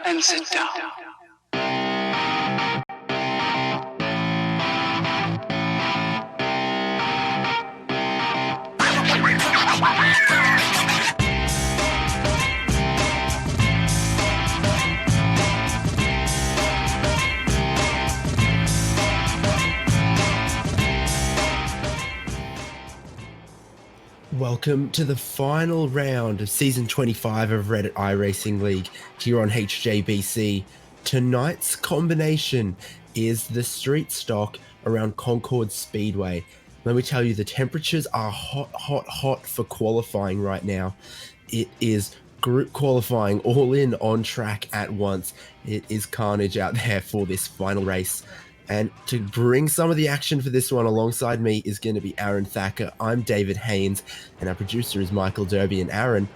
and sit down. Welcome to the final round of Season 25 of Reddit iRacing League here on HJBC. Tonight's combination is the street stock around Concord Speedway. Let me tell you, the temperatures are hot for qualifying right now. It is group qualifying all in on track at once. It is carnage out there for this final race. And to bring some of the action for this one alongside me is going to be Aaron Thacker. I'm David Haynes, and our producer is Michael Derby. And Aaron,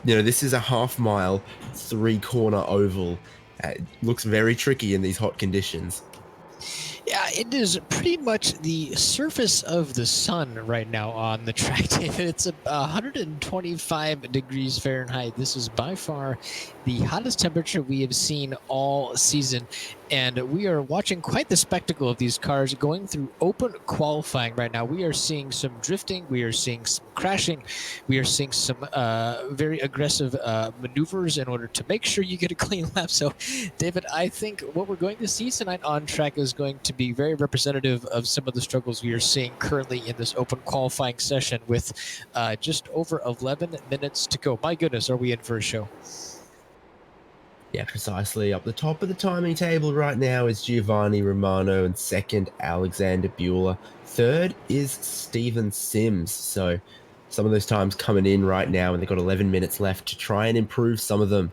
you know, this is a half-mile, three-corner oval. It looks very tricky in these hot conditions. Yeah, it is pretty much the surface of the sun right now on the track, David. It's 125 degrees Fahrenheit. This is by far the hottest temperature we have seen all season. And we are watching quite the spectacle of these cars going through open qualifying right now. We are seeing some drifting. We are seeing some crashing. We are seeing some very aggressive maneuvers in order to make sure you get a clean lap. So, David, I think what we're going to see tonight on track is going to be very representative of some of the struggles we are seeing currently in this open qualifying session with just over 11 minutes to go. My goodness, are we in for a show? Yeah, precisely. Up the top of the timing table right now is Giovanni Romano, and second, Alexander Bueller. Third is Steven Sims. So some of those times coming in right now, and they've got 11 minutes left to try and improve some of them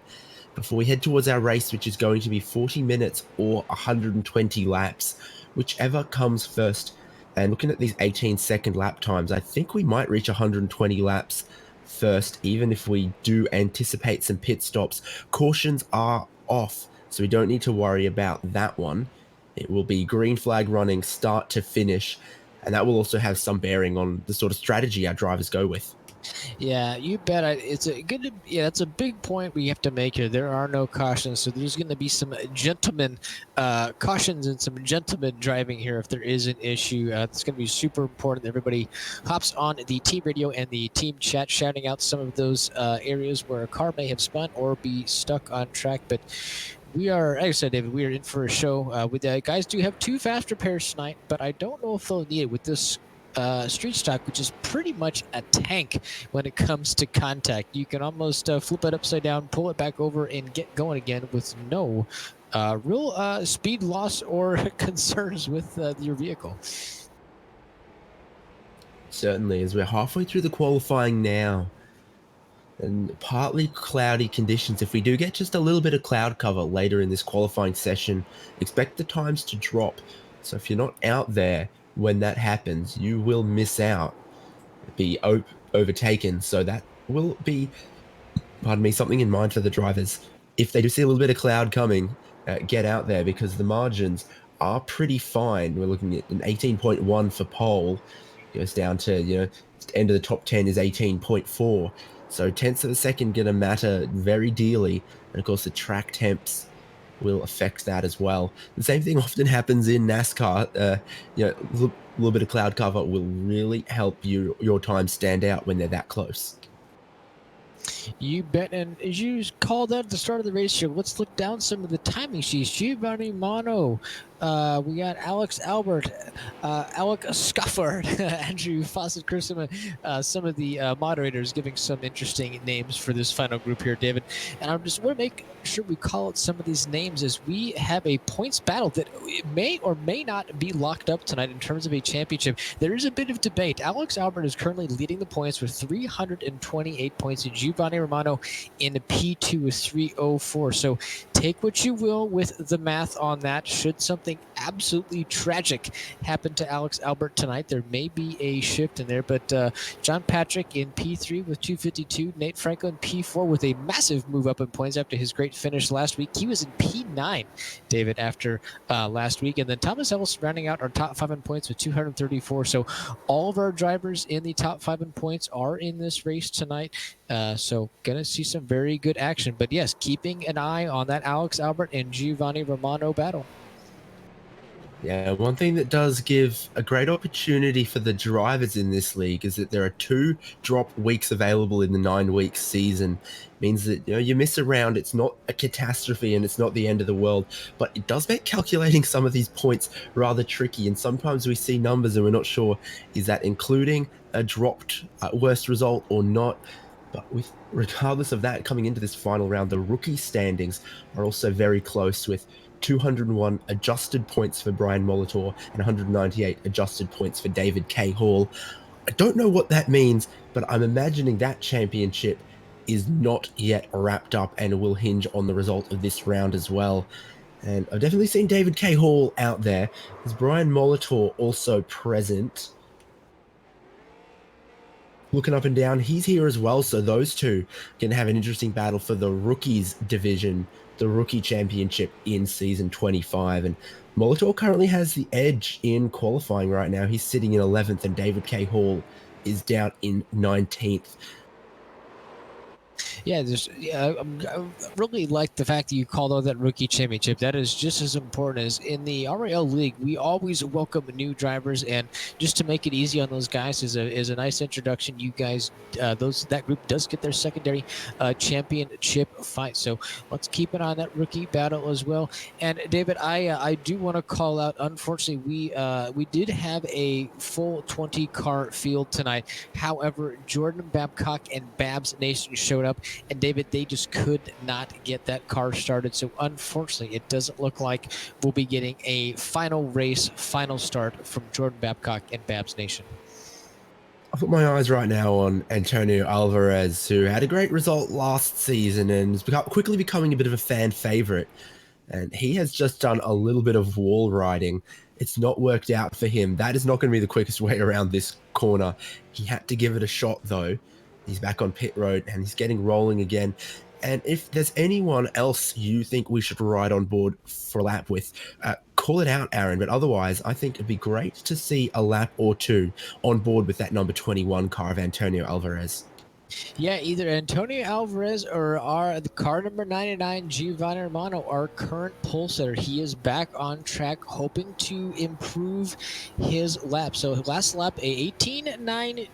before we head towards our race, which is going to be 40 minutes or 120 laps, whichever comes first. And looking at these 18-second lap times, I think we might reach 120 laps first, even if we do anticipate some pit stops. Cautions are off, so we don't need to worry about that one. It will be green flag running start to finish, and that will also have some bearing on the sort of strategy our drivers go with. Yeah, you bet. It's a big point we have to make here. There are no cautions, so there's going to be some gentlemen cautions and some gentlemen driving here if there is an issue. It's going to be super important that everybody hops on the team radio and the team chat, shouting out some of those areas where a car may have spun or be stuck on track. But we are, like I said, David, we are in for a show. Guys do have two fast repairs tonight, but I don't know if they'll need it with this street stock, which is pretty much a tank when it comes to contact. You can almost flip it upside down, pull it back over, and get going again with no real speed loss or concerns with your vehicle. Certainly, as we're halfway through the qualifying now, and partly cloudy conditions, if we do get just a little bit of cloud cover later in this qualifying session, expect the times to drop. So if you're not out there when that happens, you will miss out, be overtaken. So that will be, something in mind for the drivers. If they do see a little bit of cloud coming, get out there, because the margins are pretty fine. We're looking at an 18.1 for pole, goes down to, end of the top 10 is 18.4. So tenths of a second going to matter very dearly. And of course the track temps will affect that as well. The same thing often happens in NASCAR. A little bit of cloud cover will really help your time stand out when they're that close. You bet. And as you called out at the start of the race here, let's look down some of the timing sheets. Giovanni Romano, we got Alex Albert, Alec Scufford, Andrew Fawcett, Chris, some of the moderators giving some interesting names for this final group here, David. And I just want to make sure we call out some of these names as we have a points battle that may or may not be locked up tonight in terms of a championship. There is a bit of debate. Alex Albert is currently leading the points with 328 points, and Giovanni Romano in P2 with 304. So take what you will with the math on that. Should something absolutely tragic happen to Alex Albert tonight, there may be a shift in there. But John Patrick in P3 with 252, Nate Franklin P4 with a massive move up in points after his great finish last week. He was in P9, David, after last week. And then Thomas Ellis rounding out our top 5 in points with 234. So all of our drivers in the top 5 in points are in this race tonight. So going to see some very good action. But yes, keeping an eye on that Alex Albert and Giovanni Romano battle. Yeah, one thing that does give a great opportunity for the drivers in this league is that there are 2 drop weeks available in the 9-week season. It means that you miss a round, it's not a catastrophe and it's not the end of the world, but it does make calculating some of these points rather tricky. And sometimes we see numbers and we're not sure, is that including a dropped worst result or not? But regardless of that, coming into this final round, the rookie standings are also very close, with 201 adjusted points for Brian Molitor and 198 adjusted points for David K. Hall. I don't know what that means, but I'm imagining that championship is not yet wrapped up and will hinge on the result of this round as well. And I've definitely seen David K. Hall out there. Is Brian Molitor also present? Looking up and down, he's here as well. So those two can have an interesting battle for the rookies division, the rookie championship in season 25. And Molitor currently has the edge in qualifying right now. He's sitting in 11th and David K. Hall is down in 19th. Yeah, I really like the fact that you called out that rookie championship. That is just as important as in the RiL league. We always welcome new drivers, and just to make it easy on those guys is a nice introduction. You guys, that group does get their secondary championship fight. So let's keep an eye on that rookie battle as well. And David, I do want to call out. Unfortunately, we did have a full 20 car field tonight. However, Jordan Babcock and Babs Nation showed up, and David, they just could not get that car started. So unfortunately, it doesn't look like we'll be getting a final race, final start from Jordan Babcock and Babs Nation. I've got my eyes right now on Antonio Alvarez, who had a great result last season and is quickly becoming a bit of a fan favorite. And he has just done a little bit of wall riding. It's not worked out for him. That is not going to be the quickest way around this corner. He had to give it a shot, though. He's back on pit road and he's getting rolling again. And if there's anyone else you think we should ride on board for a lap with, call it out, Aaron. But otherwise, I think it'd be great to see a lap or two on board with that number 21 car of Antonio Alvarez. Yeah, either Antonio Alvarez or the car number 99, Giovanni Romano, our current pole setter. He is back on track, hoping to improve his lap. So last lap, a 18.92.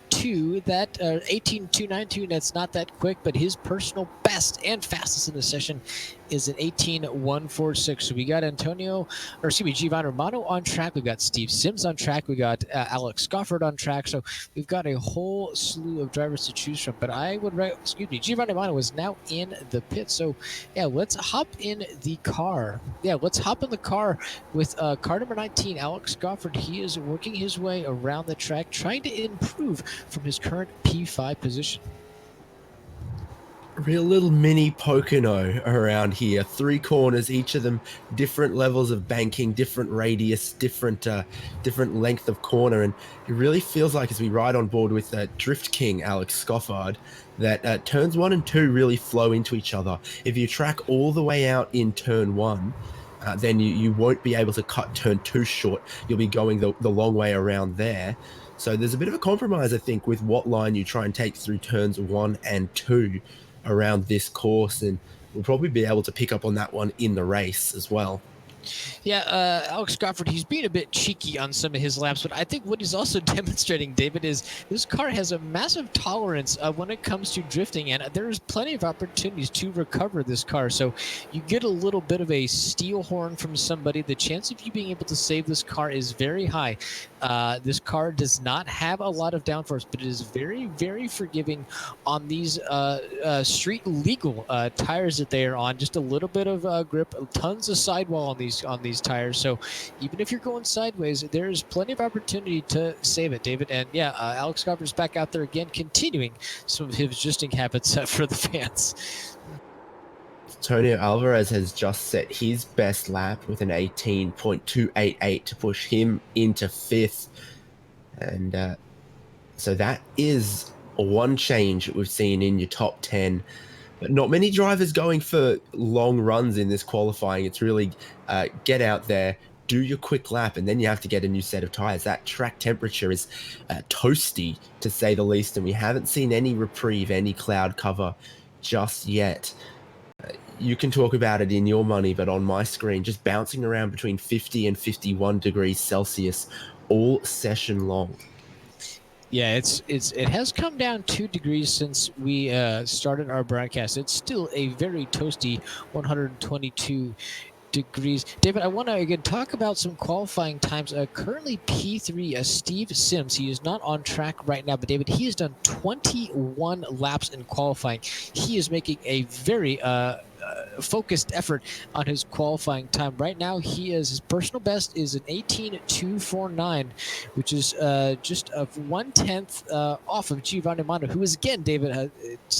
That 18.292. That's not that quick, but his personal best and fastest in the session is an 18.146. So we got Giovanni Romano on track. We've got Steve Sims on track. We got Alex Crawford on track. So we've got a whole slew of drivers to choose from. But Giovanni Romano is now in the pit. So yeah, let's hop in the car. Yeah, let's hop in the car with car number 19, Alex Crawford. He is working his way around the track, trying to improve from his current P5 position. Real little mini Pocono around here. 3 corners, each of them different levels of banking, different radius, different length of corner. And it really feels like, as we ride on board with Drift King Alex Scoffard, that turns 1 and 2 really flow into each other. If you track all the way out in turn 1, then you won't be able to cut turn 2 short. You'll be going the long way around there. So there's a bit of a compromise, I think, with what line you try and take through turns 1 and 2 around this course, and we'll probably be able to pick up on that one in the race as well. Yeah, Alex Crawford, he's being a bit cheeky on some of his laps, but I think what he's also demonstrating, David, is this car has a massive tolerance when it comes to drifting, and there's plenty of opportunities to recover this car. So you get a little bit of a steel horn from somebody. The chance of you being able to save this car is very high. This car does not have a lot of downforce, but it is very, very forgiving on these street legal tires that they are on. Just a little bit of grip, tons of sidewall on these tires. So even if you're going sideways, there's plenty of opportunity to save it, David. And yeah, Alex Crawford's back out there again, continuing some of his drifting habits for the fans. Antonio Alvarez has just set his best lap with an 18.288 to push him into 5th. And so that is one change we've seen in your top 10. But not many drivers going for long runs in this qualifying. It's really get out there, do your quick lap, and then you have to get a new set of tires. That track temperature is toasty, to say the least, and we haven't seen any reprieve, any cloud cover just yet. You can talk about it in your money, but on my screen, just bouncing around between 50 and 51 degrees Celsius all session long. Yeah, it has come down 2 degrees since we started our broadcast. It's still a very toasty 122 degrees. David, I want to again talk about some qualifying times. Currently P3, Steve Sims, he is not on track right now, but David, he has done 21 laps in qualifying. He is making a very focused effort on his qualifying time. Right now, his personal best is an 18.249, which is just a 1/10 off of Giovanni Mondo, who is again, David,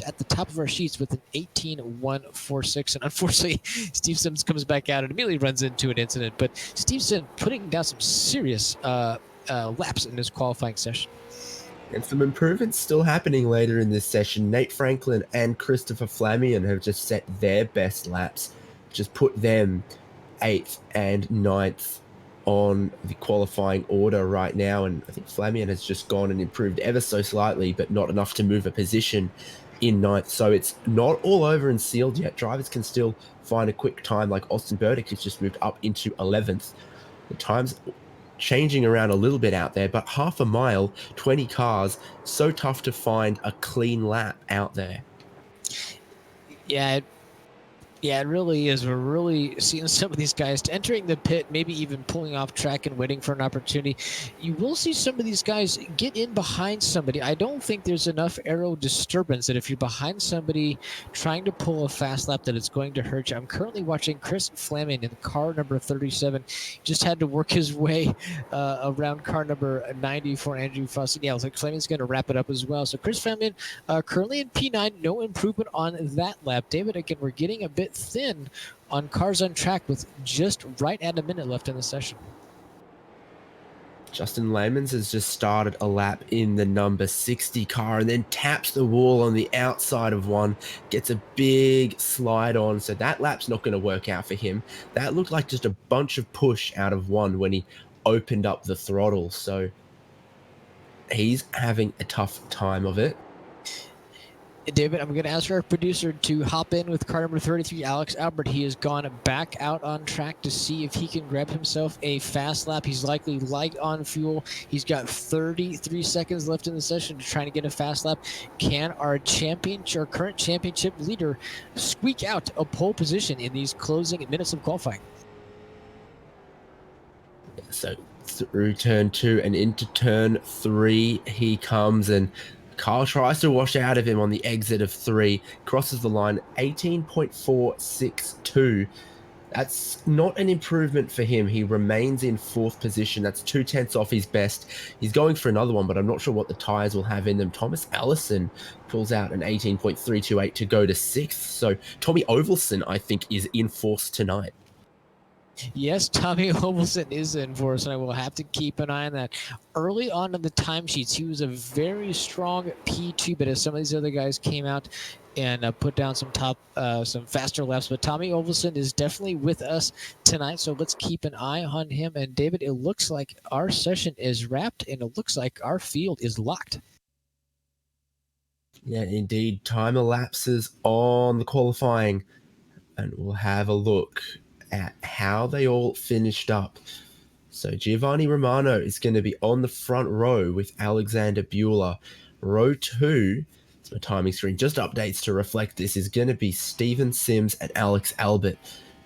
at the top of our sheets with an 18.146. And unfortunately, Steve Sims comes back out and immediately runs into an incident. But Steve Sims putting down some serious laps in this qualifying session. And some improvements still happening later in this session. Nate Franklin and Christopher Flamion have just set their best laps, just put them 8th and 9th on the qualifying order right now. And I think Flamion has just gone and improved ever so slightly, but not enough to move a position in 9th. So it's not all over and sealed yet. Drivers can still find a quick time, like Austin Burdick has just moved up into 11th. The times changing around a little bit out there, but half a mile, 20 cars, so tough to find a clean lap out there. Yeah, it really is. We're really seeing some of these guys entering the pit, maybe even pulling off track and waiting for an opportunity. You will see some of these guys get in behind somebody. I don't think there's enough aero disturbance that if you're behind somebody trying to pull a fast lap that it's going to hurt you. I'm currently watching Chris Flamin in car number 37. Just had to work his way around car number 90 for Andrew Fawcett. Yeah, looks like Flamin's going to wrap it up as well. So Chris Flamin currently in P9, no improvement on that lap. David, again, we're getting a bit thin on cars on track with just right at a minute left in the session. Justin Lamans has just started a lap in the number 60 car and then taps the wall on the outside of one, gets a big slide on, so that lap's not going to work out for him. That looked like just a bunch of push out of one when he opened up the throttle, so he's having a tough time of it. David, I'm going to ask our producer to hop in with car number 33, Alex Albert. He has gone back out on track to see if he can grab himself a fast lap. He's likely light on fuel. He's got 33 seconds left in the session to try to get a fast lap. Can our current championship leader squeak out a pole position in these closing minutes of qualifying? So through turn 2 and into turn 3 he comes, and Kyle tries to wash out of him on the exit of 3, crosses the line, 18.462. That's not an improvement for him. He remains in 4th position. That's 2/10 off his best. He's going for another one, but I'm not sure what the tires will have in them. Thomas Allison pulls out an 18.328 to go to 6th. So Tommy Ovelson, I think, is in force tonight. Yes, Tommy Ovelson is in for us, and I will have to keep an eye on that. Early on in the timesheets, he was a very strong P2, but as some of these other guys came out and put down some faster laps, but Tommy Ovelson is definitely with us tonight, so let's keep an eye on him. And David, it looks like our session is wrapped, and it looks like our field is locked. Yeah, indeed. Time elapses on the qualifying, and we'll have a look at how they all finished up. So Giovanni Romano is going to be on the front row with Alexander Bueller. Row 2, so my timing screen just updates to reflect this, is going to be Steven Sims and Alex Albert.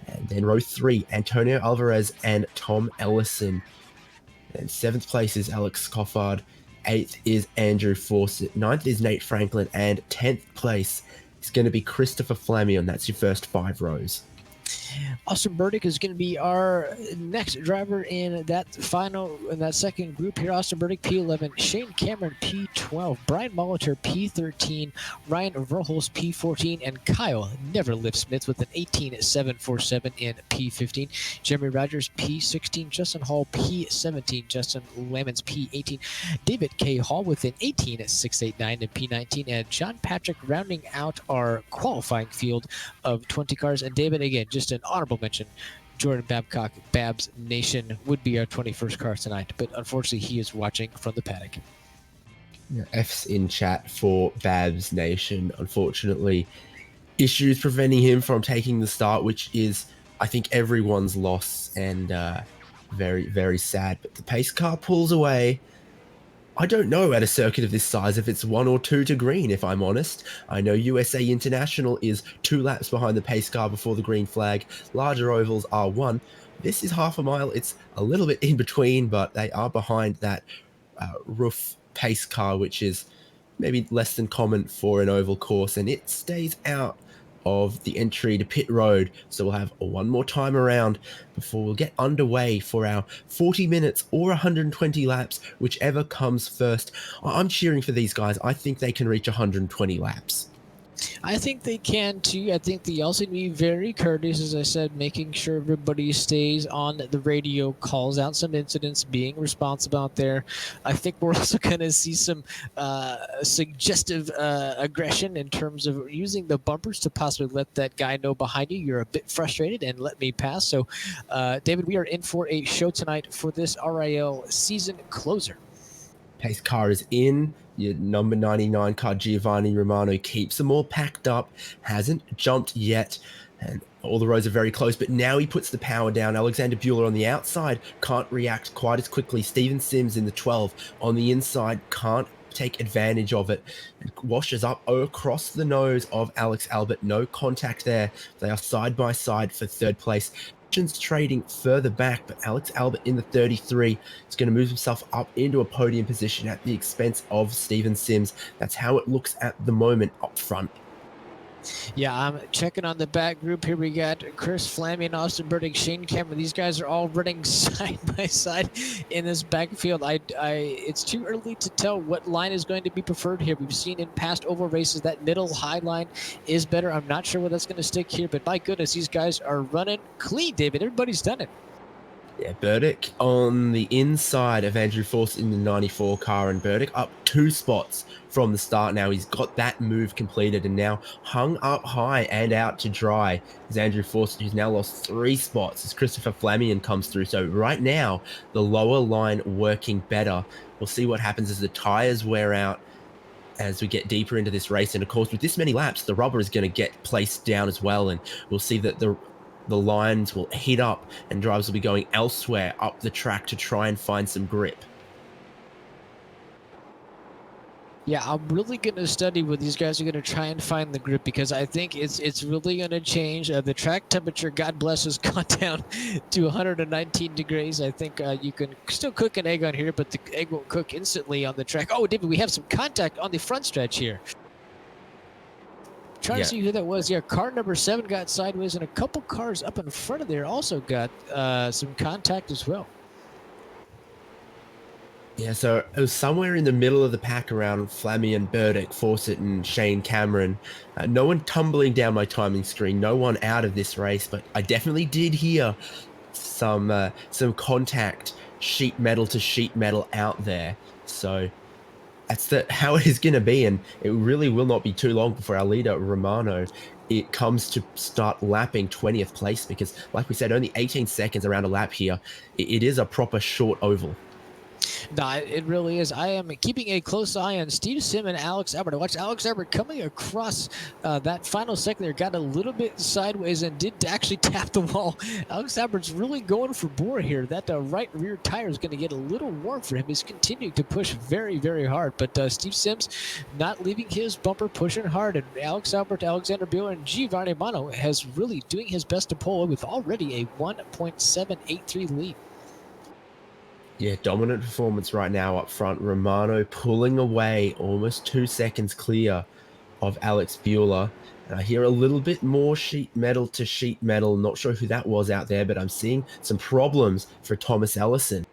And then row 3, Antonio Alvarez and Tom Ellison. And 7th place is Alex Crawford. 8th is Andrew Fawcett. 9th is Nate Franklin. And 10th place is going to be Christopher Flamion. That's your first 5 rows. Austin Burdick is going to be our next driver in that second group here. Austin Burdick, P11, Shane Cameron, P12, Brian Molitor, P13, Ryan Verholz, P14, and Kyle Neverlift-Smith with an 18.747 in P15. Jeremy Rogers, P16, Justin Hall, P17, Justin Lamons, P18, David K. Hall with an 18.689 in P19, and John Patrick rounding out our qualifying field of 20 cars. And David, again, just an honorable mention, Jordan Babcock, Babs Nation, would be our 21st car tonight, but unfortunately he is watching from the paddock. Yeah, F's in chat for Babs Nation. Unfortunately, issues preventing him from taking the start, which is, I think, everyone's loss, and very, very sad. But the pace car pulls away. I don't know at a circuit of this size if it's 1 or 2 to green, if I'm honest. I know USA International is 2 laps behind the pace car before the green flag. Larger ovals are 1. This is half a mile. It's a little bit in between, but they are behind that roof pace car, which is maybe less than common for an oval course, and it stays out of the entry to pit road. So we'll have one more time around before we'll get underway for our 40 minutes or 120 laps, whichever comes first. I'm cheering for these guys. I think they can reach 120 laps. I think they can too. I think they also need to be very courteous, as I said, making sure everybody stays on the radio, calls out some incidents, being responsible out there. I think we're also going to see some suggestive aggression in terms of using the bumpers to possibly let that guy know behind you you're a bit frustrated and let me pass. So, David, we are in for a show tonight for this RiL season closer. Pace car is in. Your number 99 car, Giovanni Romano, keeps them all packed up, hasn't jumped yet, and all the rows are very close, but now he puts the power down. Alexander Bueller on the outside can't react quite as quickly. Steven Sims in the 12 on the inside can't take advantage of it, and washes up across the nose of Alex Albert. No contact there. They are side by side for third place. Trading further back, but Alex Albert in the 33 is going to move himself up into a podium position at the expense of Steven Sims. That's how it looks at the moment up front. Yeah, I'm checking on the back group here. We got Chris Flammy, Austin Burdick, Shane Cameron. These guys are all running side by side in this backfield. It's too early to tell what line is going to be preferred here. We've seen in past oval races that middle high line is better. I'm not sure where that's going to stick here, but my goodness, these guys are running clean, David. Everybody's done it. Yeah, Burdick on the inside of Andrew Force in the 94 car, and Burdick up 2 spots from the start now. He's got that move completed and now hung up high and out to dry is Andrew Force, who's now lost 3 spots as Christopher Flamian comes through. So right now, the lower line working better. We'll see what happens as the tires wear out as we get deeper into this race. And of course, with this many laps, the rubber is going to get placed down as well. And we'll see that the lines will heat up and drivers will be going elsewhere up the track to try and find some grip. Yeah, I'm really going to study what these guys are going to try and find the grip, because I think it's really going to change. The track temperature, God bless, has gone down to 119 degrees. I think you can still cook an egg on here, but the egg won't cook instantly on the track. Oh, David, we have some contact on the front stretch here. Trying to see who that was. Yeah, car number 7 got sideways, and a couple cars up in front of there also got some contact as well. Yeah, so it was somewhere in the middle of the pack around Flamian, Burdick, Fawcett, and Shane Cameron. No one tumbling down my timing screen, no one out of this race, but I definitely did hear some contact, sheet metal to sheet metal out there. So that's how it is going to be, and it really will not be too long before our leader, Romano, it comes to start lapping 20th place, because, like we said, only 18 seconds around a lap here. It is a proper short oval. No, it really is. I am keeping a close eye on Steve Sim and Alex Albert. I watched Alex Albert coming across that final second there, got a little bit sideways and did actually tap the wall. Alex Albert's really going for bore here. That right rear tire is going to get a little warm for him. He's continuing to push very, very hard. But Steve Sims not leaving his bumper, pushing hard. And Alex Albert, Alexander Bueller, and Giovanni Romano has really doing his best to pull with already a 1.783 lead. Yeah, dominant performance right now up front. Romano pulling away, almost 2 seconds clear of Alex Bueller. And I hear a little bit more sheet metal to sheet metal. Not sure who that was out there, but I'm seeing some problems for Thomas Ellison.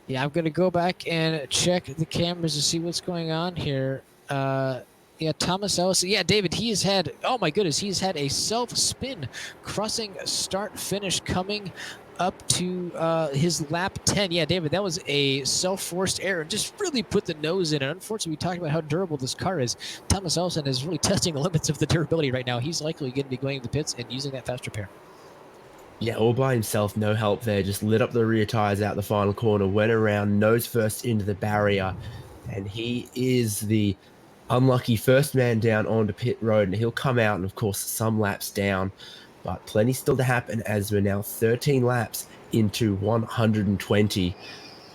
Yeah, I'm going to go back and check the cameras to see what's going on here. Yeah, Thomas Ellison. Yeah, David, he has had, oh my goodness, he's had a self-spin crossing start-finish coming up to his lap 10. Yeah, David, that was a self-forced error. Just really put the nose in it. Unfortunately, we talked about how durable this car is. Thomas Ellison is really testing the limits of the durability right now. He's likely going to be going to the pits and using that fast repair. Yeah, all by himself, no help there. Just lit up the rear tires out the final corner, went around nose first into the barrier, and he is the unlucky first man down onto pit road, and he'll come out and, of course, some laps down, but plenty still to happen as we're now 13 laps into 120.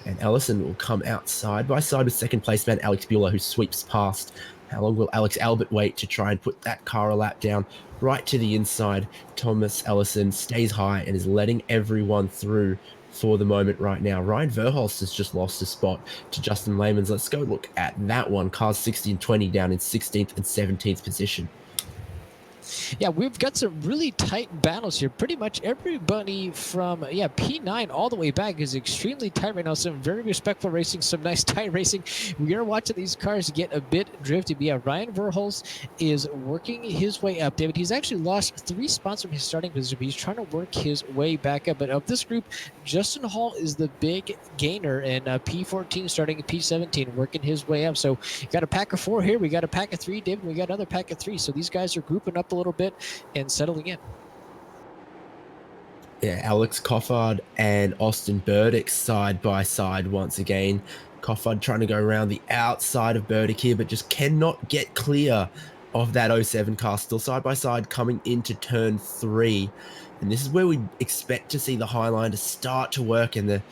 And Ellison will come out side by side with second place man Alex Bueller, who sweeps past. How long will Alex Albert wait to try and put that car a lap down right to the inside? Thomas Ellison stays high and is letting everyone through for the moment right now. Ryan Verhulst has just lost a spot to Justin Lehmans. Let's go look at that one. Cars 60 and 20 down in 16th and 17th position. Yeah, we've got some really tight battles here. Pretty much everybody from, P9 all the way back is extremely tight right now. Some very respectful racing, some nice tight racing. We are watching these cars get a bit drifty. But yeah, Ryan Verhulst is working his way up, David. He's actually lost 3 spots from his starting position, but he's trying to work his way back up. But of this group, Justin Hall is the big gainer, and P14 starting at P17, working his way up. So you got a pack of 4 here. We got a pack of 3, David. We got another pack of 3. So these guys are grouping up a little bit and settling in. Yeah, Alex Crawford and Austin Burdick side by side once again. Crawford trying to go around the outside of Burdick here, but just cannot get clear of that 07 car. Still side by side coming into turn 3. And this is where we expect to see the highline to start to work, and the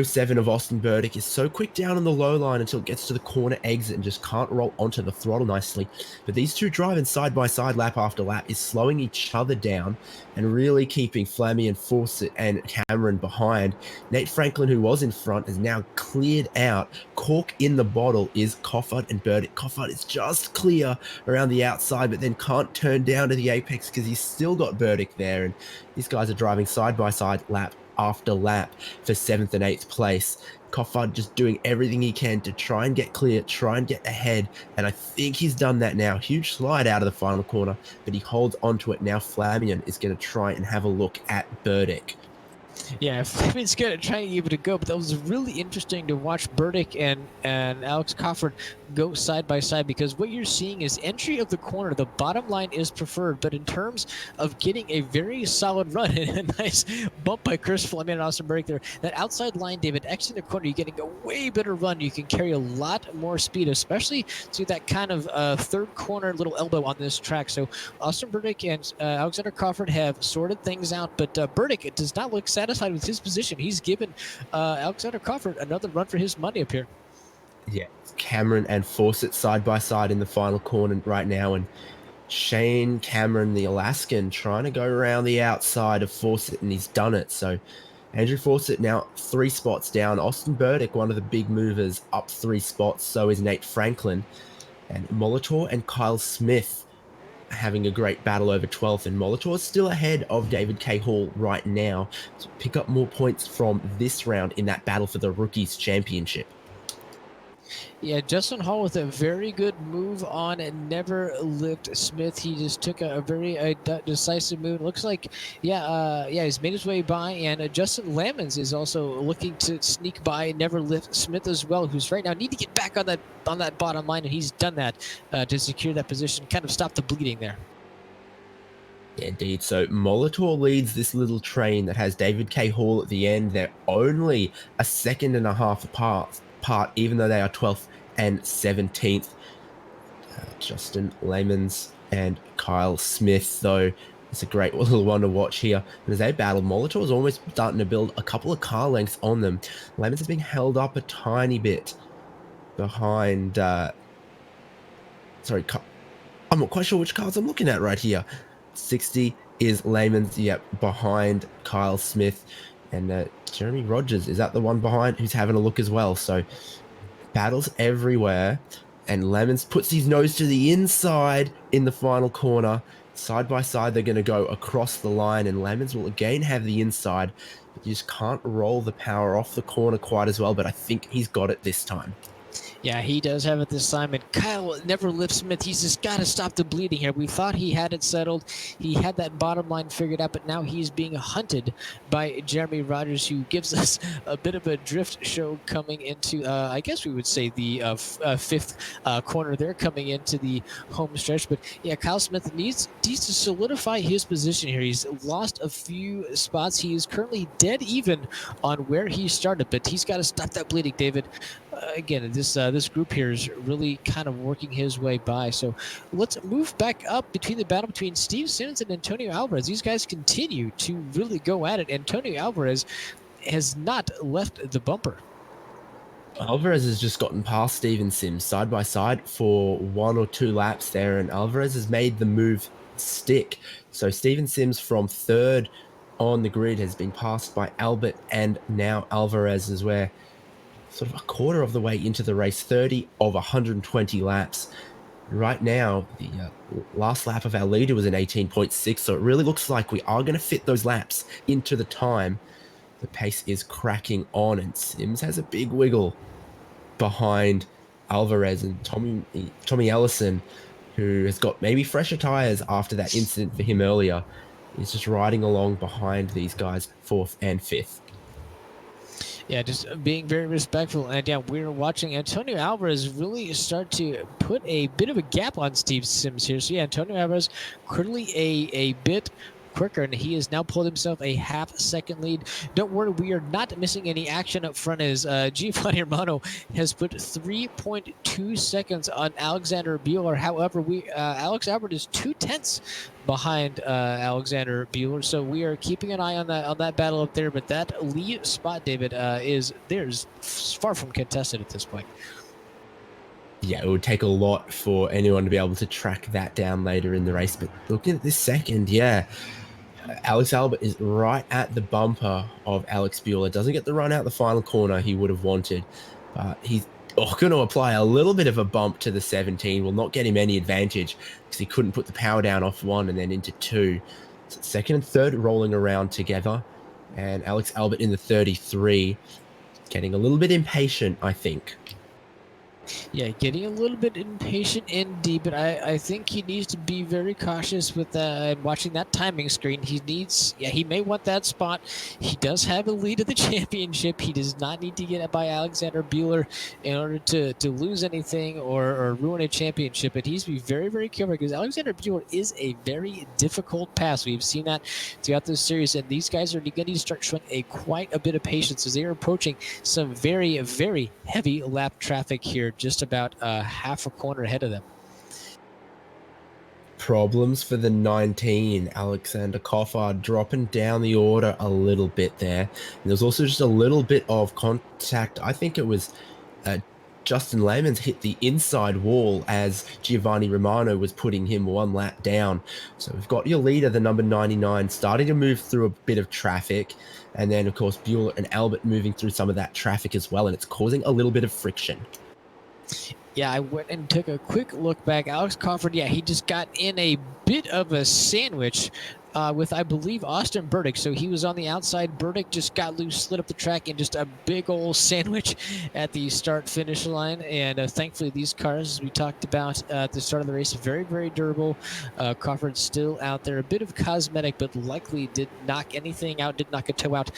07 of Austin Burdick is so quick down on the low line until it gets to the corner exit and just can't roll onto the throttle nicely. But these two driving side by side lap after lap is slowing each other down and really keeping Flammy and Fawcett and Cameron behind. Nate Franklin, who was in front, is now cleared out. Cork in the bottle is Crawford and Burdick. Crawford is just clear around the outside, but then can't turn down to the apex because he's still got Burdick there. And these guys are driving side by side lap after lap for 7th and 8th place. Crawford just doing everything he can to try and get clear, try and get ahead, and I think he's done that now. Huge slide out of the final corner, but he holds onto it now. Flamion is going to try and have a look at Burdick. Yeah, Flamin's going to try and give it a go, but that was really interesting to watch Burdick and Alex Crawford go side by side, because what you're seeing is entry of the corner, the bottom line is preferred, but in terms of getting a very solid run and a nice bump by Chris Flamin and Austin Burdick there, that outside line, David, exiting the corner, you're getting a way better run. You can carry a lot more speed, especially to that kind of third corner little elbow on this track. So Austin Burdick and Alexander Crawford have sorted things out, but Burdick does not look satisfied with his position. He's given Alexander Crawford another run for his money up here. Yeah, Cameron and Fawcett side by side in the final corner right now, and Shane Cameron, the Alaskan, trying to go around the outside of Fawcett, and he's done it. So Andrew Fawcett now 3 spots down. Austin Burdick, one of the big movers, up 3 spots. So is Nate Franklin. And Molitor and Kyle Smith having a great battle over 12th, and Molitor is still ahead of David K. Hall right now to pick up more points from this round in that battle for the Rookies Championship. Yeah, Justin Hall with a very good move on and Never Lift Smith. He just took a very decisive move. Looks like, he's made his way by, and Justin Lamons is also looking to sneak by Never Lift Smith as well, who's right now need to get back on that bottom line, and he's done that to secure that position, kind of stop the bleeding there. Yeah, indeed. So Molitor leads this little train that has David K. Hall at the end. They're only a second and a half apart, even though they are 12th and 17th. Justin Lamons and Kyle Smith, though, it's a great little one to watch here. And as they battle, Molitor is almost starting to build a couple of car lengths on them. Lamons is being held up a tiny bit behind... I'm not quite sure which cars I'm looking at right here. 60 is Lamons, behind Kyle Smith. And Jeremy Rogers, is that the one behind who's having a look as well? So battles everywhere And Lemons puts his nose to the inside in the final corner. Side by side, they're going to go across the line, and Lemons will again have the inside. But you just can't roll the power off the corner quite as well, but I think he's got it this time. Yeah, he does have it this time, and Kyle never lifts Smith. He's just got to stop the bleeding here. We thought he had it settled. He had that bottom line figured out, but now he's being hunted by Jeremy Rogers, who gives us a bit of a drift show coming into, I guess we would say, the fifth corner there, coming into the home stretch. But yeah, Kyle Smith needs to solidify his position here. He's lost a few spots. He is currently dead even on where he started, but he's got to stop that bleeding, David. Again, this group here is really kind of working his way by. So let's move back up between the battle between Steve Simmons and Antonio Alvarez. These guys continue to really go at it. Antonio Alvarez has not left the bumper. Alvarez has just gotten past Steven Sims side by side for 1 or 2 laps there, and Alvarez has made the move stick. So Steven Sims from 3rd on the grid has been passed by Albert, and now Alvarez is where sort of a quarter of the way into the race, 30 of 120 laps. Right now, the last lap of our leader was an 18.6, so it really looks like we are going to fit those laps into the time. The pace is cracking on, and Sims has a big wiggle behind Alvarez, and Tommy Ellison, who has got maybe fresher tires after that incident for him earlier, is just riding along behind these guys, 4th and 5th. Yeah, just being very respectful. And yeah, we're watching Antonio Alvarez really start to put a bit of a gap on Steve Sims here. So yeah, Antonio Alvarez currently a bit quicker, and he has now pulled himself a half-second lead. Don't worry, we are not missing any action up front, as Giovanni Romano has put 3.2 seconds on Alexander Buehler. However, Alex Albert is 2/10 behind Alexander Buehler, so we are keeping an eye on that battle up there. But that lead spot, David, is far from contested at this point. Yeah, it would take a lot for anyone to be able to track that down later in the race. But looking at this second, yeah, Alex Albert is right at the bumper of Alex Buehler. Doesn't get the run out the final corner he would have wanted. He's going to apply a little bit of a bump to the 17. Will not get him any advantage because he couldn't put the power down off 1 and then into 2. So 2nd and 3rd rolling around together. And Alex Albert in the 33, getting a little bit impatient, I think. Yeah, getting a little bit impatient indeed, but I think he needs to be very cautious with watching that timing screen. He may want that spot. He does have a lead of the championship. He does not need to get by Alexander Buehler in order to lose anything or ruin a championship. But he needs to be very, very careful, because Alexander Buehler is a very difficult pass. We've seen that throughout this series, and these guys are going to need to start showing quite a bit of patience as they are approaching some very, very heavy lap traffic here, just about half a corner ahead of them. Problems for the 19, Alexander Crawford, dropping down the order a little bit there. And there's also just a little bit of contact. I think it was Justin Lemons hit the inside wall as Giovanni Romano was putting him 1 lap down. So we've got your leader, the number 99, starting to move through a bit of traffic. And then, of course, Buehler and Albert moving through some of that traffic as well. And it's causing a little bit of friction. Yeah, I went and took a quick look back. Alex Crawford, yeah, he just got in a bit of a sandwich with, I believe, Austin Burdick. So he was on the outside. Burdick just got loose, slid up the track, and just a big old sandwich at the start-finish line. And thankfully, these cars, as we talked about at the start of the race, very, very durable. Crawford's still out there. A bit of cosmetic, but likely did knock anything out, did knock a toe out,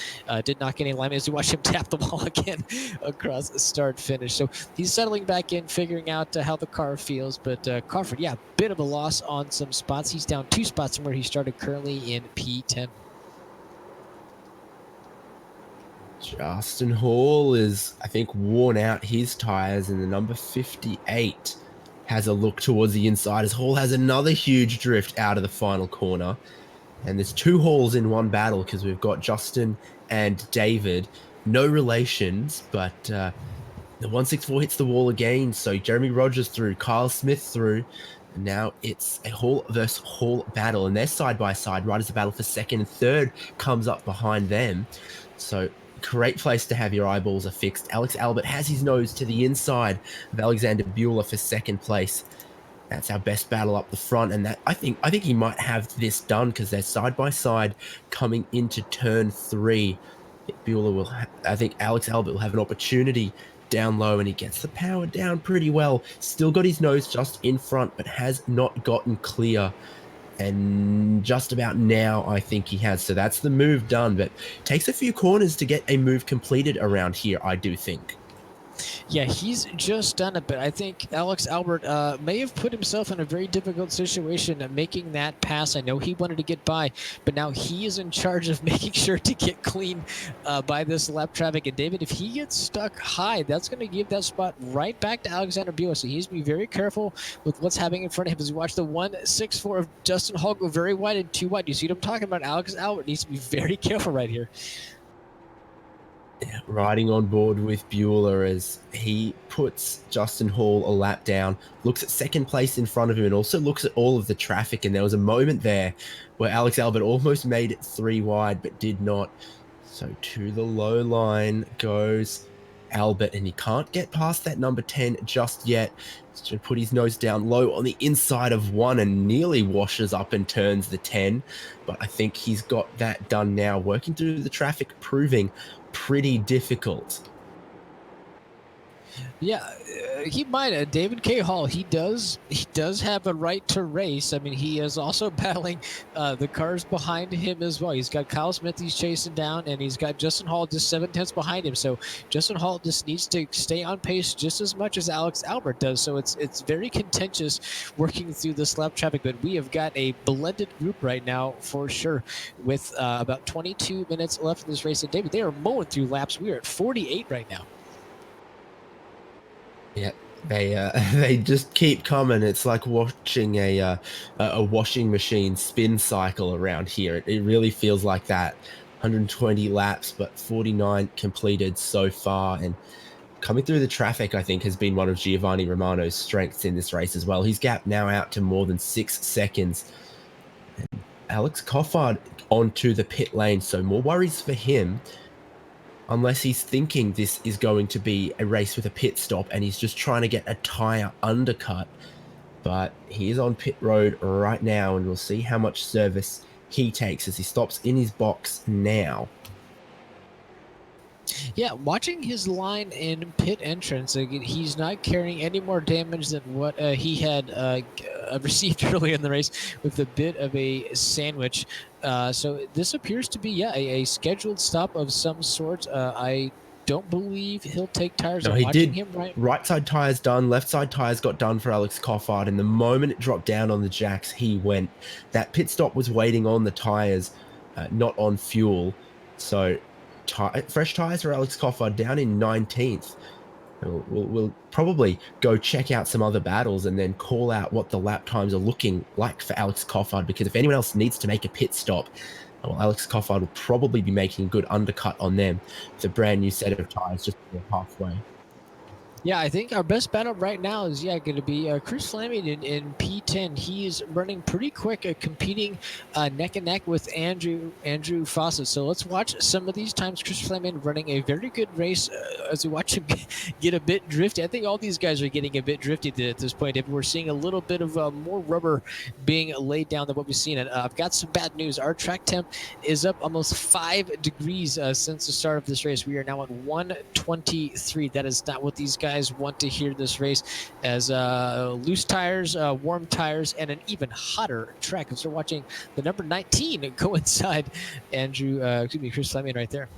did knock any alignment, as we watch him tap the wall again across the start-finish. So he's settling back in, figuring out how the car feels. But Crawford, yeah, bit of a loss on some spots. He's down 2 spots from where he started, currently in P10. Justin Hall is, I think, worn out his tires, and the number 58 has a look towards the inside as Hall has another huge drift out of the final corner. And there's 2 Halls in one battle, because we've got Justin and David. No relations, but the 164 hits the wall again. So Jeremy Rogers through, Kyle Smith through. And now it's a Hall versus Hall battle, and they're side by side right as the battle for 2nd and 3rd comes up behind them. So great place to have your eyeballs affixed. Alex Albert has his nose to the inside of Alexander Bueller for second place. That's our best battle up the front, and that I think he might have this done because they're side by side coming into turn 3. Bueller will, I think Alex Albert will have an opportunity down low, and he gets the power down pretty well. Still got his nose just in front, but has not gotten clear. And just about now, I think he has. So that's the move done, but takes a few corners to get a move completed around here, I do think. Yeah, he's just done it, but I think Alex Albert may have put himself in a very difficult situation making that pass. I know he wanted to get by, but now he is in charge of making sure to get clean by this lap traffic. And David, if he gets stuck high, that's going to give that spot right back to Alexander Bueller. So he needs to be very careful with what's happening in front of him. As we watch the 1.64 of Justin Hall go very wide and too wide. You see what I'm talking about? Alex Albert needs to be very careful right here. Riding on board with Bueller as he puts Justin Hall a lap down, looks at second place in front of him, and also looks at all of the traffic. And there was a moment there where Alex Albert almost made it 3 wide, but did not. So to the low line goes Albert, and he can't get past that number 10 just yet. He's going to put his nose down low on the inside of 1 and nearly washes up and turns the 10. But I think he's got that done now, working through the traffic, proving pretty difficult. Yeah, he might. David K. Hall, he does have a right to race. I mean, he is also battling the cars behind him as well. He's got Kyle Smith he's chasing down, and he's got Justin Hall just 7/10 behind him. So Justin Hall just needs to stay on pace just as much as Alex Albert does. So it's very contentious working through this lap traffic, but we have got a blended group right now for sure with about 22 minutes left in this race. And David, they are mowing through laps. We are at 48 right now. Yeah, they just keep coming. It's like watching a washing machine spin cycle around here. It really feels like that. 120 laps, but 49 completed so far. And coming through the traffic, I think, has been one of Giovanni Romano's strengths in this race as well. His gap now out to more than 6 seconds. And Alex Crawford onto the pit lane, so more worries for him. Unless he's thinking this is going to be a race with a pit stop and he's just trying to get a tire undercut. But he is on pit road right now, and we'll see how much service he takes as he stops in his box now. Yeah, watching his line in pit entrance, he's not carrying any more damage than what he had received earlier in the race with a bit of a sandwich. So this appears to be, a scheduled stop of some sort. I don't believe he'll take tires. No, he did. Right side tires done, left side tires got done for Alex Crawford, and the moment it dropped down on the jacks, he went. That pit stop was waiting on the tires, not on fuel. So fresh tires for Alex Crawford down in 19th. We'll probably go check out some other battles and then call out what the lap times are looking like for Alex Crawford, because if anyone else needs to make a pit stop, well, Alex Crawford will probably be making a good undercut on them with a brand new set of tires just halfway. Yeah, I think our best battle right now is going to be Chris Fleming in P10. He is running pretty quick, competing neck and neck with Andrew Fawcett. So let's watch some of these times. Chris Fleming running a very good race as we watch him get a bit drifty. I think all these guys are getting a bit drifty at this point. If we're seeing a little bit of more rubber being laid down than what we've seen. And I've got some bad news. Our track temp is up almost 5 degrees since the start of this race. We are now at 123. That is not what these guys want to hear this race, as loose tires, warm tires, and an even hotter track. So we're watching the number 19 go inside Chris Fleming right there.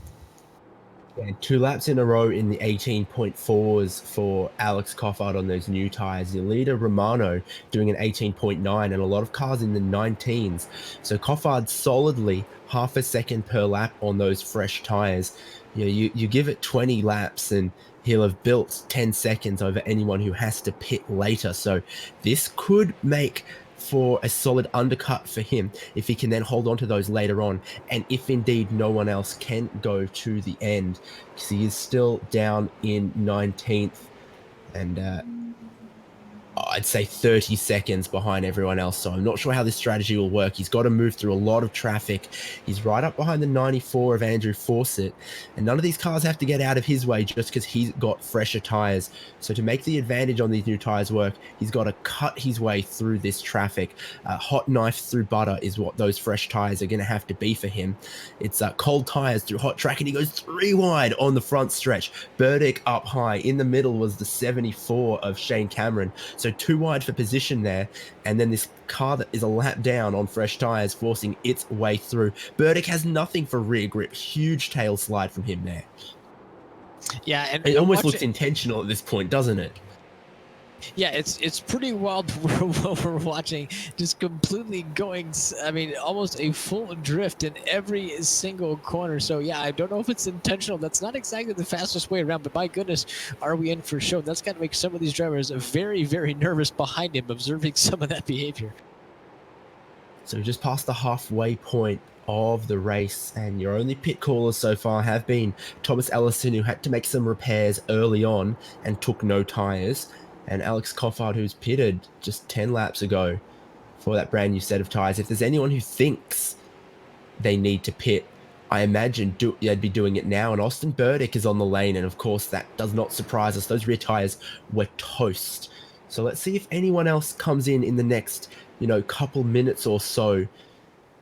Yeah, 2 laps in a row in the 18.4s for Alex Crawford on those new tires. The leader Romano doing an 18.9, and a lot of cars in the 19s. So Crawford solidly half a second per lap on those fresh tires. You give it 20 laps and he'll have built 10 seconds over anyone who has to pit later. So this could make for a solid undercut for him if he can then hold on to those later on, and if indeed no one else can go to the end, because he is still down in 19th. And I'd say 30 seconds behind everyone else. So I'm not sure how this strategy will work. He's got to move through a lot of traffic. He's right up behind the 94 of Andrew Fawcett. And none of these cars have to get out of his way just because he's got fresher tires. So to make the advantage on these new tires work, he's got to cut his way through this traffic. Hot knife through butter is what those fresh tires are going to have to be for him. It's cold tires through hot track, and he goes 3 wide on the front stretch. Burdick up high. In the middle was the 74 of Shane Cameron. So 2 wide for position there, and then this car that is a lap down on fresh tires forcing its way through. Burdick has nothing for rear grip. Huge tail slide from him there. Yeah, and it almost looks intentional at this point, doesn't it? Yeah, it's pretty wild what we're watching, just completely going, I mean, almost a full drift in every single corner. So yeah, I don't know if it's intentional. That's not exactly the fastest way around, but my goodness, are we in for show? That's got to make some of these drivers very, very nervous behind him, observing some of that behavior. So just past the halfway point of the race, and your only pit callers so far have been Thomas Ellison, who had to make some repairs early on and took no tires, and Alex Coffard, who's pitted just 10 laps ago for that brand new set of tires. If there's anyone who thinks they need to pit, I imagine they'd be doing it now. And Austin Burdick is on the lane, and of course that does not surprise us. Those rear tires were toast. So let's see if anyone else comes in the next, couple minutes or so,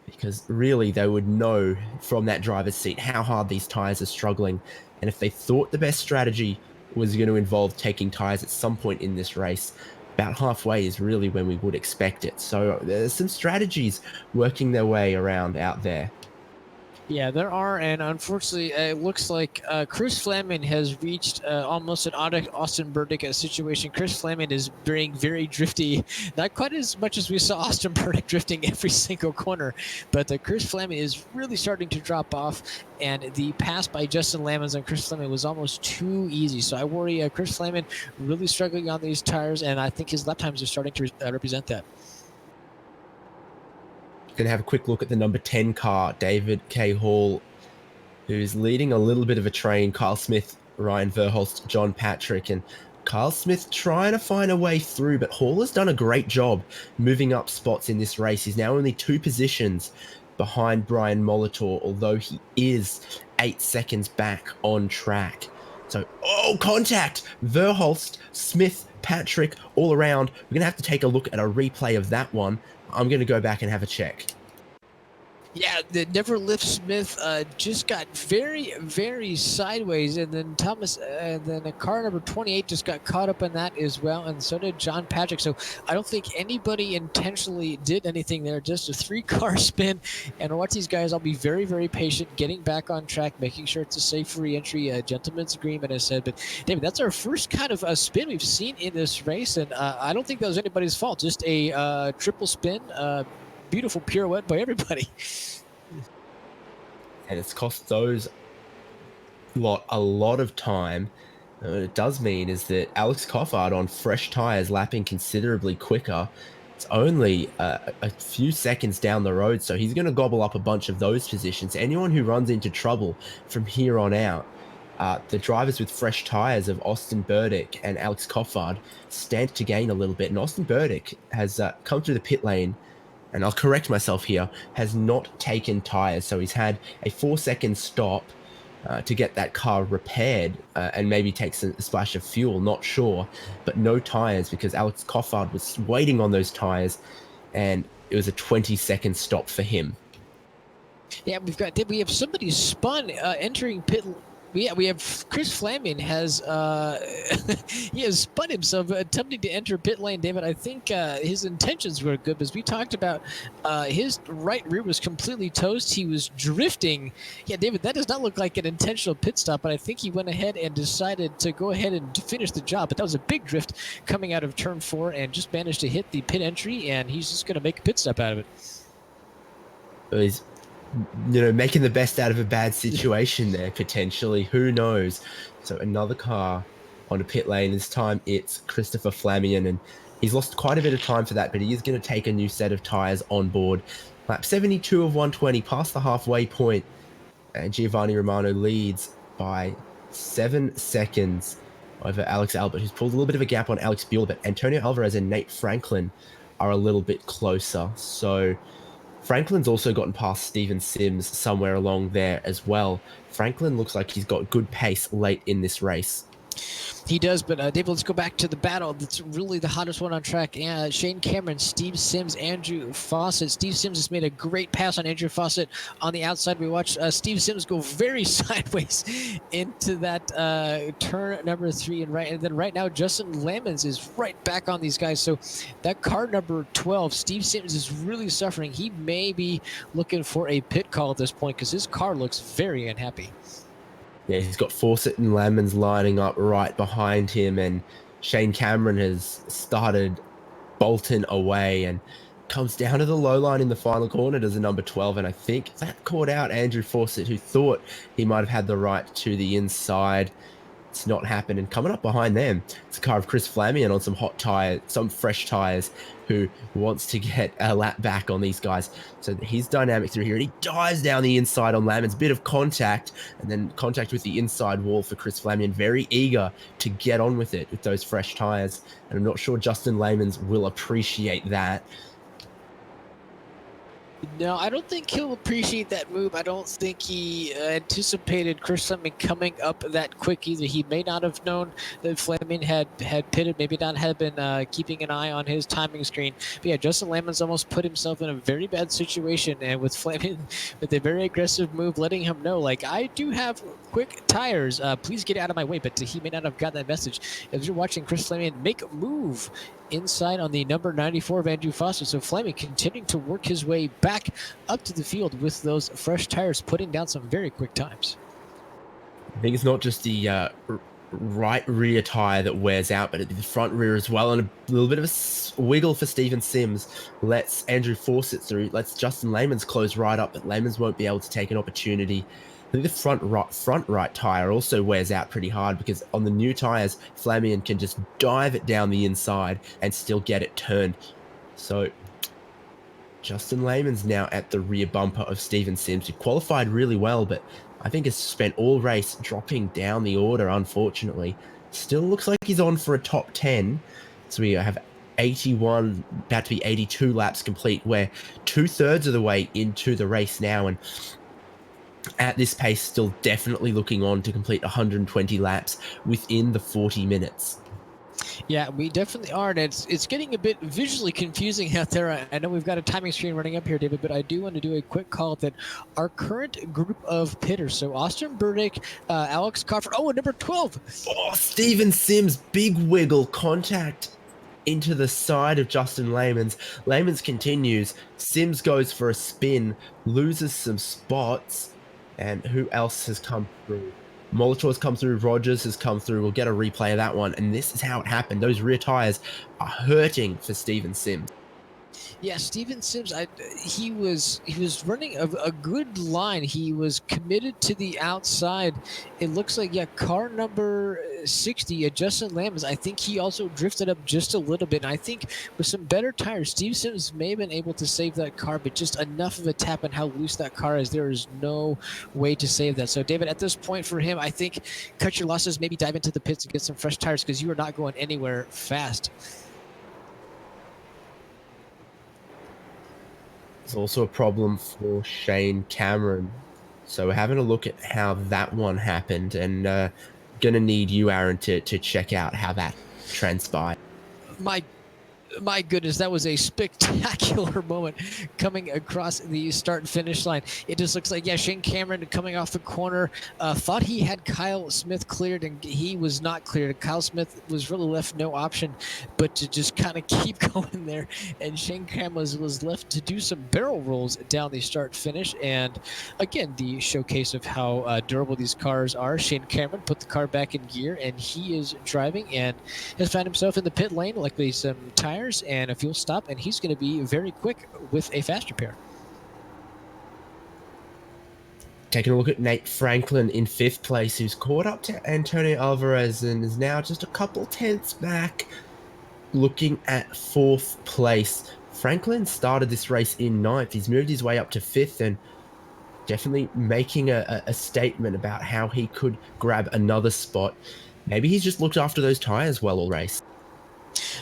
because really they would know from that driver's seat how hard these tires are struggling. And if they thought the best strategy was going to involve taking tires at some point in this race, about halfway is really when we would expect it. So there's some strategies working their way around out there. Yeah, there are, and unfortunately, it looks like Chris Flaming has reached almost an Austin Burdick situation. Chris Flaming is being very drifty, not quite as much as we saw Austin Burdick drifting every single corner, but Chris Flaming is really starting to drop off, and the pass by Justin Lamons and Chris Flaming was almost too easy. So I worry Chris Flaming really struggling on these tires, and I think his lap times are starting to represent that. Going to have a quick look at the number 10 car, David K. Hall, who's leading a little bit of a train. Kyle Smith, Ryan Verholst, John Patrick, and Kyle Smith trying to find a way through, but Hall has done a great job moving up spots in this race. He's now only 2 positions behind Brian Molitor, although he is 8 seconds back on track. So, contact! Verholst, Smith, Patrick, all around. We're going to have to take a look at a replay of that one. I'm going to go back and have a check. Yeah, the Never Lift Smith just got very, very sideways, and then then the car number 28 just got caught up in that as well, and so did John Patrick. So I don't think anybody intentionally did anything there, just a 3-car spin. And watch these guys, I'll be very, very patient, getting back on track, making sure it's a safe re-entry, a gentleman's agreement, as I said. But David, that's our first kind of spin we've seen in this race, and I don't think that was anybody's fault, just a triple spin. Beautiful pirouette by everybody. And it's cost those a lot of time. What it does mean is that Alex Coffard on fresh tires lapping considerably quicker. It's only a few seconds down the road, so he's going to gobble up a bunch of those positions. Anyone who runs into trouble from here on out, the drivers with fresh tires of Austin Burdick and Alex Coffard stand to gain a little bit. And Austin Burdick has come through the pit lane, and I'll correct myself here, has not taken tires. So he's had a 4-second stop to get that car repaired and maybe takes a splash of fuel, not sure, but no tires because Alex Coffard was waiting on those tires, and it was a 20-second stop for him. Yeah, we have somebody spun entering pit. Yeah, we have Chris Flaming has he has spun himself attempting to enter pit lane. David, I think his intentions were good, because we talked about his right rear was completely toast. He was drifting. Yeah, David, that does not look like an intentional pit stop, but I think he went ahead and decided to go ahead and finish the job. But that was a big drift coming out of turn 4, and just managed to hit the pit entry, and he's just going to make a pit stop out of it. He's making the best out of a bad situation there, potentially. Who knows? So another car on a pit lane. This time it's Christopher Flamion, and he's lost quite a bit of time for that, but he is going to take a new set of tires on board. Lap 72 of 120, past the halfway point, and Giovanni Romano leads by 7 seconds. over Alex Albert, who's pulled a little bit of a gap on Alex Bueller, but Antonio Alvarez and Nate Franklin are a little bit closer. So Franklin's also gotten past Steven Sims somewhere along there as well. Franklin looks like he's got good pace late in this race. He does, but David, let's go back to the battle. That's really the hottest one on track. Shane Cameron, Steve Sims, Andrew Fawcett. Steve Sims has made a great pass on Andrew Fawcett on the outside. We watched Steve Sims go very sideways into that turn number 3, and then right now Justin Lamons is right back on these guys. So that car number 12, Steve Sims is really suffering. He may be looking for a pit call at this point because his car looks very unhappy. Yeah, he's got Fawcett and Lamons lining up right behind him, and Shane Cameron has started bolting away and comes down to the low line in the final corner, does a number 12, and I think that caught out Andrew Fawcett, who thought he might have had the right to the inside. It's not happened, and coming up behind them, it's a car of Chris Flamion on some hot tires, some fresh tires, who wants to get a lap back on these guys. So he's dynamic through here, and he dives down the inside on Lamons, bit of contact, and then contact with the inside wall for Chris Flamion, very eager to get on with it with those fresh tires, and I'm not sure Justin Lamons will appreciate that. No, I don't think he'll appreciate that move. I don't think he anticipated Chris Fleming coming up that quick either. He may not have known that Fleming had pitted, maybe not have been keeping an eye on his timing screen. But yeah, Justin Lamons almost put himself in a very bad situation, and with Fleming with a very aggressive move, letting him know, like, I do have quick tires. Please get out of my way. But he may not have got that message. As you're watching Chris Fleming make a move inside on the number 94 of Andrew Foster. So Fleming continuing to work his way back up to the field with those fresh tires, putting down some very quick times. I think it's not just the right rear tire that wears out, but the front rear as well, and a little bit of a wiggle for Steven Sims lets Andrew Fawcett through, lets Justin Lamons close right up, but Lamons won't be able to take an opportunity. I think the front right tire also wears out pretty hard, because on the new tires, Flamion can just dive it down the inside and still get it turned. So Justin Lamons now at the rear bumper of Steven Sims, who qualified really well, but I think has spent all race dropping down the order, unfortunately. Still looks like he's on for a top 10. So we have 81, about to be 82 laps complete. We're 2/3 of the way into the race now, and at this pace, still definitely looking on to complete 120 laps within the 40 minutes. Yeah, we definitely are, and it's getting a bit visually confusing out there. I know we've got a timing screen running up here, David, but I do want to do a quick call that our current group of pitters, so Austin Burdick, Alex Crawford, and number 12. Oh, Steven Sims, big wiggle, contact into the side of Justin Lamons. Lamons continues, Sims goes for a spin, loses some spots, and who else has come through? Molitor has come through, Rogers has come through. We'll get a replay of that one, and this is how it happened. Those rear tires are hurting for Steven Sims. Yeah, Steven Sims, he was running a good line. He was committed to the outside. It looks like, yeah, car number 60, Justin Lamons, I think he also drifted up just a little bit. And I think with some better tires, Steve Sims may have been able to save that car, but just enough of a tap on how loose that car is. There is no way to save that. So, David, at this point for him, I think cut your losses, maybe dive into the pits and get some fresh tires, because you are not going anywhere fast. It's also a problem for Shane Cameron. So we're having a look at how that one happened, and gonna need you, Aaron, to check out how that transpired. My goodness, that was a spectacular moment coming across the start and finish line. It just looks like, yeah, Shane Cameron coming off the corner, thought he had Kyle Smith cleared, and he was not cleared. Kyle Smith was really left no option but to just kind of keep going there, and Shane Cameron was left to do some barrel rolls down the start finish. And again, the showcase of how durable these cars are. Shane Cameron put the car back in gear, and he is driving and has found himself in the pit lane, likely some tires and a fuel stop, and he's going to be very quick with a fast repair. Taking a look at Nate Franklin in 5th place, who's caught up to Antonio Alvarez and is now just a couple tenths back. Looking at 4th place, Franklin started this race in 9th. He's moved his way up to 5th and definitely making a statement about how he could grab another spot. Maybe he's just looked after those tires well all race.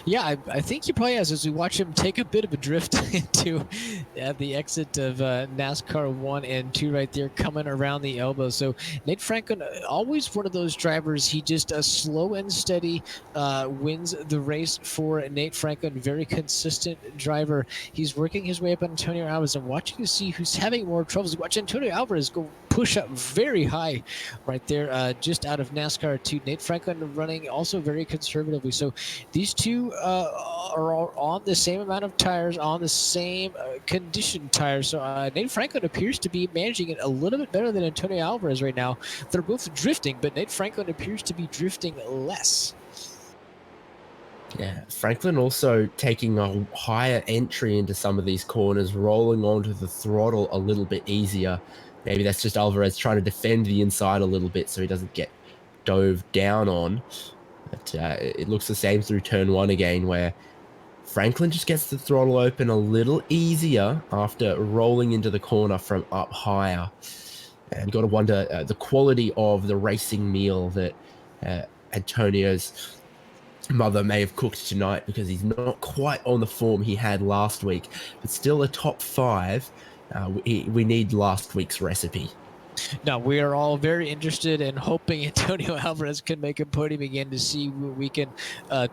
Yeah, I think he probably has, as we watch him take a bit of a drift into the exit of NASCAR 1 and 2 right there, coming around the elbow. So Nate Franklin, always one of those drivers, he just slow and steady wins the race for Nate Franklin. Very consistent driver. He's working his way up on Antonio Alvarez, and watching to see who's having more troubles. Watch Antonio Alvarez go push up very high right there, just out of NASCAR 2. Nate Franklin running also very conservatively. So these two are all on the same amount of tires, on the same condition tires. So Nate Franklin appears to be managing it a little bit better than Antonio Alvarez right now. They're both drifting, but Nate Franklin appears to be drifting less. Yeah, Franklin also taking a higher entry into some of these corners, rolling onto the throttle a little bit easier. Maybe that's just Alvarez trying to defend the inside a little bit so he doesn't get dove down on. But it looks the same through turn 1 again, where Franklin just gets the throttle open a little easier after rolling into the corner from up higher. And got to wonder the quality of the racing meal that Antonio's mother may have cooked tonight, because he's not quite on the form he had last week, but still a top 5. We need last week's recipe. No, we are all very interested and hoping Antonio Alvarez can make a podium again to see what we can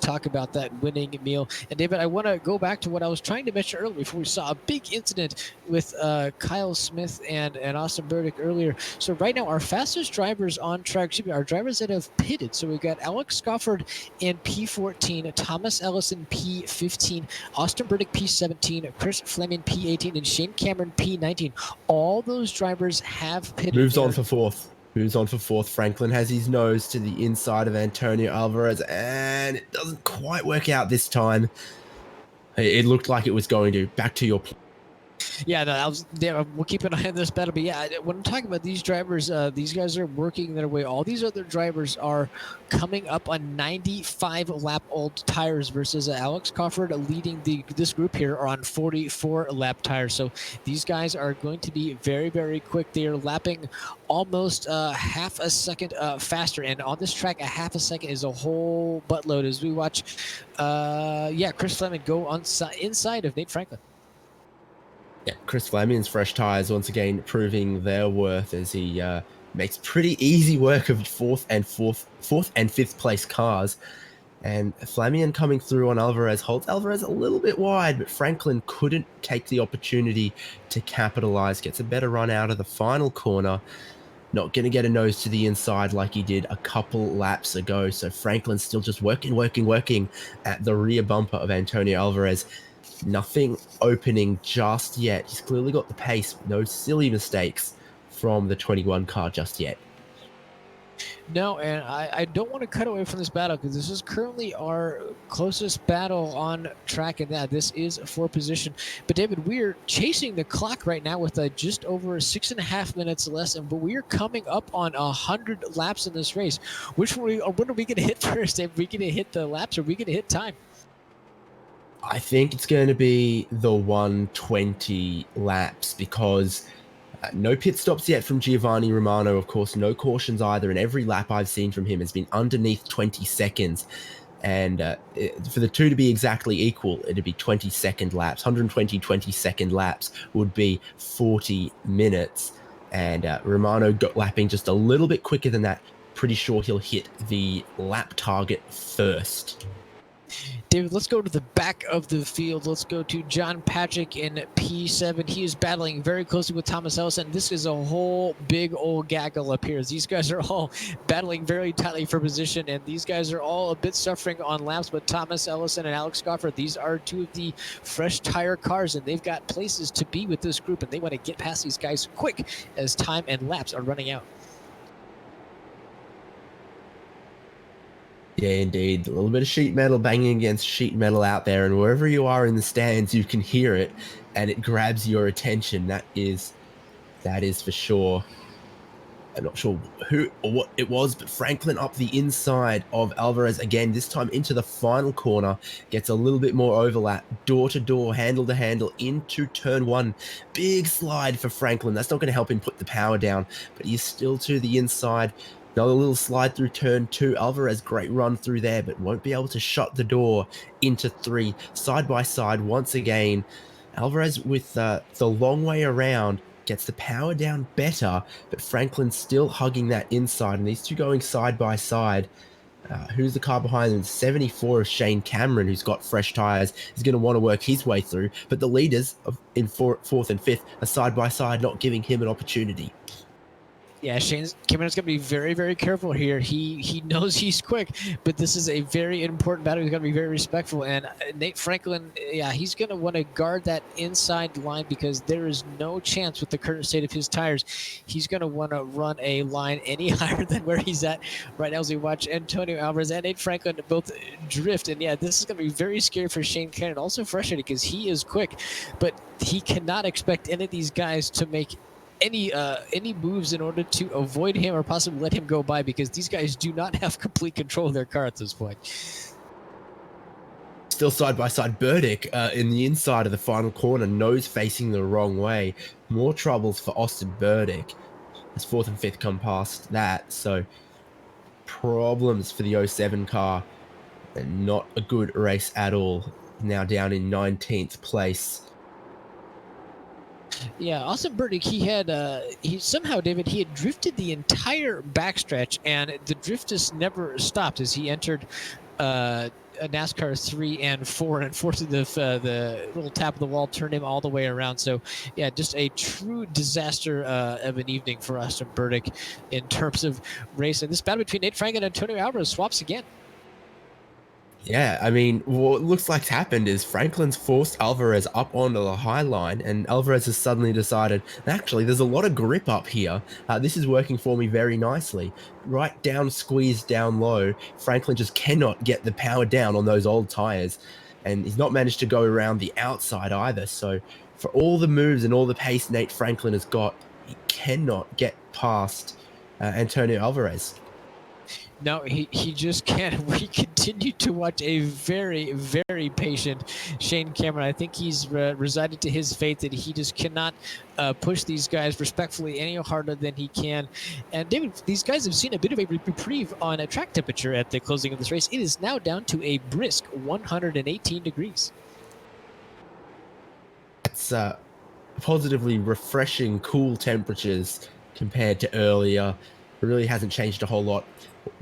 talk about that winning meal. And David, I want to go back to what I was trying to mention earlier before we saw a big incident with Kyle Smith and Austin Burdick earlier. So right now, our fastest drivers on track, our drivers that have pitted. So we've got Alex Crawford in P14, Thomas Ellison P15, Austin Burdick P17, Chris Fleming P18, and Shane Cameron P19. All those drivers have pitted. Moves on for fourth. Franklin has his nose to the inside of Antonio Alvarez, and it doesn't quite work out this time. It looked like it was going to. Back to your point. Yeah, no, we'll keep an eye on this battle. But yeah, when I'm talking about these drivers, these guys are working their way. All these other drivers are coming up on 95-lap-old tires versus Alex Crawford leading this group here are on 44-lap tires. So these guys are going to be very, very quick. They are lapping almost half a second faster. And on this track, a half a second is a whole buttload as we watch, Chris Fleming go inside of Nate Franklin. Yeah, Chris Fleming's fresh tires once again proving their worth as he makes pretty easy work of fourth and fifth place cars. And Fleming coming through on Alvarez holds Alvarez a little bit wide, but Franklin couldn't take the opportunity to capitalize. Gets a better run out of the final corner. Not going to get a nose to the inside like he did a couple laps ago. So Franklin's still just working at the rear bumper of Antonio Alvarez. Nothing opening just yet. He's clearly got the pace. No silly mistakes from the 21 car just yet. No, and I don't want to cut away from this battle because this is currently our closest battle on track, and this is for position. But David, we're chasing the clock right now with just over 6.5 minutes less, but we are coming up on 100 laps in this race. When are we going to hit first? Are we going to hit the laps, or are we going to hit time? I think it's going to be the 120 laps because no pit stops yet from Giovanni Romano. Of course, no cautions either. And every lap I've seen from him has been underneath 20 seconds. And for the two to be exactly equal, it'd be 20-second laps. 120 20-second laps would be 40 minutes. And Romano got lapping just a little bit quicker than that. Pretty sure he'll hit the lap target first. David, let's go to the back of the field. Let's go to John Patrick in P7. He is battling very closely with Thomas Ellison. This is a whole big old gaggle up here. These guys are all battling very tightly for position, and these guys are all a bit suffering on laps. But Thomas Ellison and Alex Crawford, these are two of the fresh tire cars, and they've got places to be with this group, and they want to get past these guys quick as time and laps are running out. Yeah, indeed. A little bit of sheet metal banging against sheet metal out there, and wherever you are in the stands, you can hear it, and it grabs your attention. That is for sure. I'm not sure who or what it was, but Franklin up the inside of Alvarez again, this time into the final corner, gets a little bit more overlap, door to door, handle to handle, into turn 1. Big slide for Franklin. That's not going to help him put the power down, but he's still to the inside. Another little slide through turn 2. Alvarez, great run through there, but won't be able to shut the door into 3. Side by side once again. Alvarez with the long way around gets the power down better, but Franklin's still hugging that inside, and these two going side by side. Who's the car behind them? 74 of Shane Cameron, who's got fresh tyres, is going to want to work his way through, but the leaders in fourth and fifth are side by side, not giving him an opportunity. Yeah, Cameron's going to be very, very careful here. He knows he's quick, but this is a very important battle. He's going to be very respectful. And Nate Franklin, yeah, he's going to want to guard that inside line because there is no chance with the current state of his tires. He's going to want to run a line any higher than where he's at right now as we watch Antonio Alvarez and Nate Franklin both drift. And yeah, this is going to be very scary for Shane Cannon. Also frustrated because he is quick, but he cannot expect any of these guys to make any moves in order to avoid him or possibly let him go by because these guys do not have complete control of their car at this point. Still side by side, Burdick in the inside of the final corner, nose facing the wrong way. More troubles for Austin Burdick as fourth and fifth come past that. So problems for the 07 car and not a good race at all. Now down in 19th place. Yeah, Austin Burdick, he somehow, David, he had drifted the entire backstretch, and the drift just never stopped as he entered a NASCAR 3 and 4 and forced the little tap of the wall, turned him all the way around. So, yeah, just a true disaster of an evening for Austin Burdick in terms of racing. This battle between Nate Franklin and Antonio Alvarez swaps again. Yeah, I mean, what looks like's happened is Franklin's forced Alvarez up onto the high line, and Alvarez has suddenly decided, actually, there's a lot of grip up here. This is working for me very nicely. Right down, squeezed down low. Franklin just cannot get the power down on those old tires, and he's not managed to go around the outside either. So for all the moves and all the pace Nate Franklin has got, he cannot get past Antonio Alvarez. No, he just can't. We continue to watch a very, very patient Shane Cameron. I think he's resigned to his fate that he just cannot push these guys respectfully any harder than he can. And David, these guys have seen a bit of a reprieve on a track temperature at the closing of this race. It is now down to a brisk 118 degrees. It's positively refreshing, cool temperatures compared to earlier. It really hasn't changed a whole lot.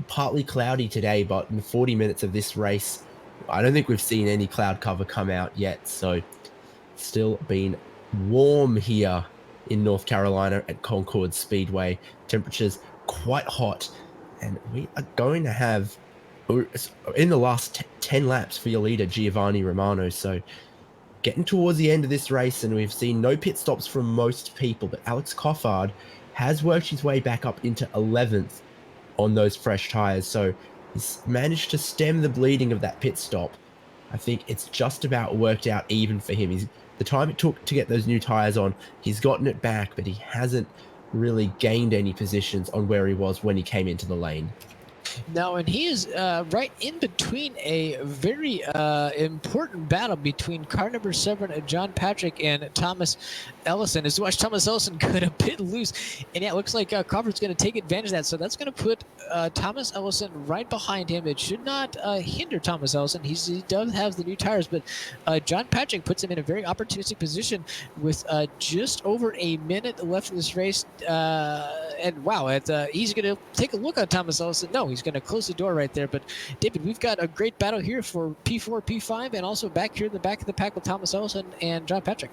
Partly cloudy today, but in the 40 minutes of this race, I don't think we've seen any cloud cover come out yet. So still been warm here in North Carolina at Concord Speedway. Temperatures quite hot, and we are going to have in the last 10 laps for your leader Giovanni Romano. So getting towards the end of this race, and we've seen no pit stops from most people, but Alex Crawford has worked his way back up into 11th on those fresh tires. So he's managed to stem the bleeding of that pit stop. I think it's just about worked out even for him. The time it took to get those new tires on, he's gotten it back, but he hasn't really gained any positions on where he was when he came into the lane. No, and he is right in between a very important battle between car number 7, John Patrick, and Thomas Ellison. As you watch Thomas Ellison get a bit loose, and yeah, it looks like Crawford's going to take advantage of that. So that's going to put Thomas Ellison right behind him. It should not hinder Thomas Ellison. He does have the new tires, but John Patrick puts him in a very opportunistic position with just over a minute left in this race. And wow, he's going to take a look at Thomas Ellison. No, he's going to close the door right there. But David, we've got a great battle here for P4, P5, and also back here in the back of the pack with Thomas Ellison and John Patrick.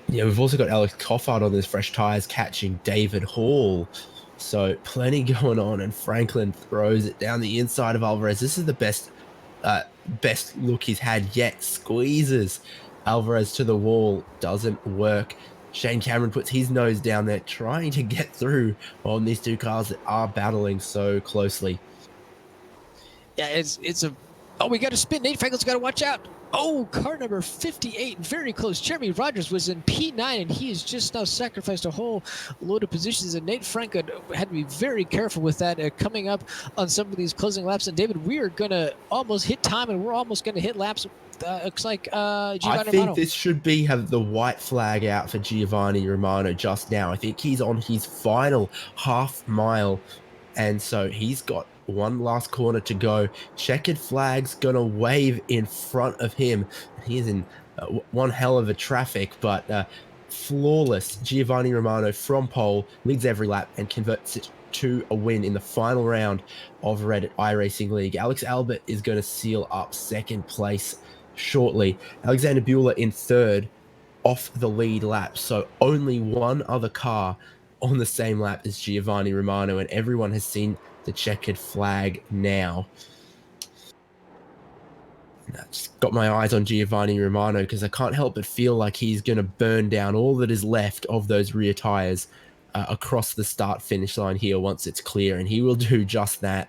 Yeah, we've also got Alex Crawford on those fresh tires catching David Hall. So plenty going on, and Franklin throws it down the inside of Alvarez. This is the best look he's had yet. Squeezes Alvarez to the wall. Doesn't work. Shane Cameron puts his nose down there, trying to get through on these two cars that are battling so closely. Yeah, we got to spin. Nate Franklin's got to watch out. Oh, car number 58, very close. Jeremy Rogers was in P9, and he has just now sacrificed a whole load of positions, and Nate Franklin had to be very careful with that coming up on some of these closing laps. And David, we are going to almost hit time, and we're almost going to hit laps. looks like I Giovanni think Romano. this should have the white flag out for Giovanni Romano just now. I think he's on his final half mile, and so he's got one last corner to go. Checkered flag's gonna wave in front of him, and he's in one hell of a traffic, but flawless. Giovanni Romano from pole leads every lap and converts it to a win in the final round of Reddit iRacing League. Alex Albert is going to seal up second place shortly. Alexander Bueller in third off the lead lap. So only one other car on the same lap as Giovanni Romano, and everyone has seen the checkered flag now. I just got my eyes on Giovanni Romano because I can't help but feel like he's going to burn down all that is left of those rear tires across the start-finish line here once it's clear, and he will do just that.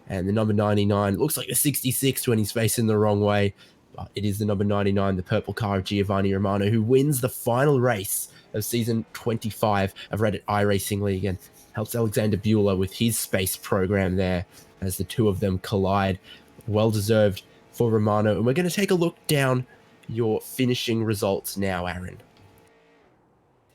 And the number 99 looks like the 66 when he's facing the wrong way, but it is the number 99, the purple car of Giovanni Romano, who wins the final race of season 25 of Reddit iRacing League and helps Alexander Bueller with his space program there as the two of them collide. Well-deserved for Romano. And we're going to take a look down your finishing results now, Aaron.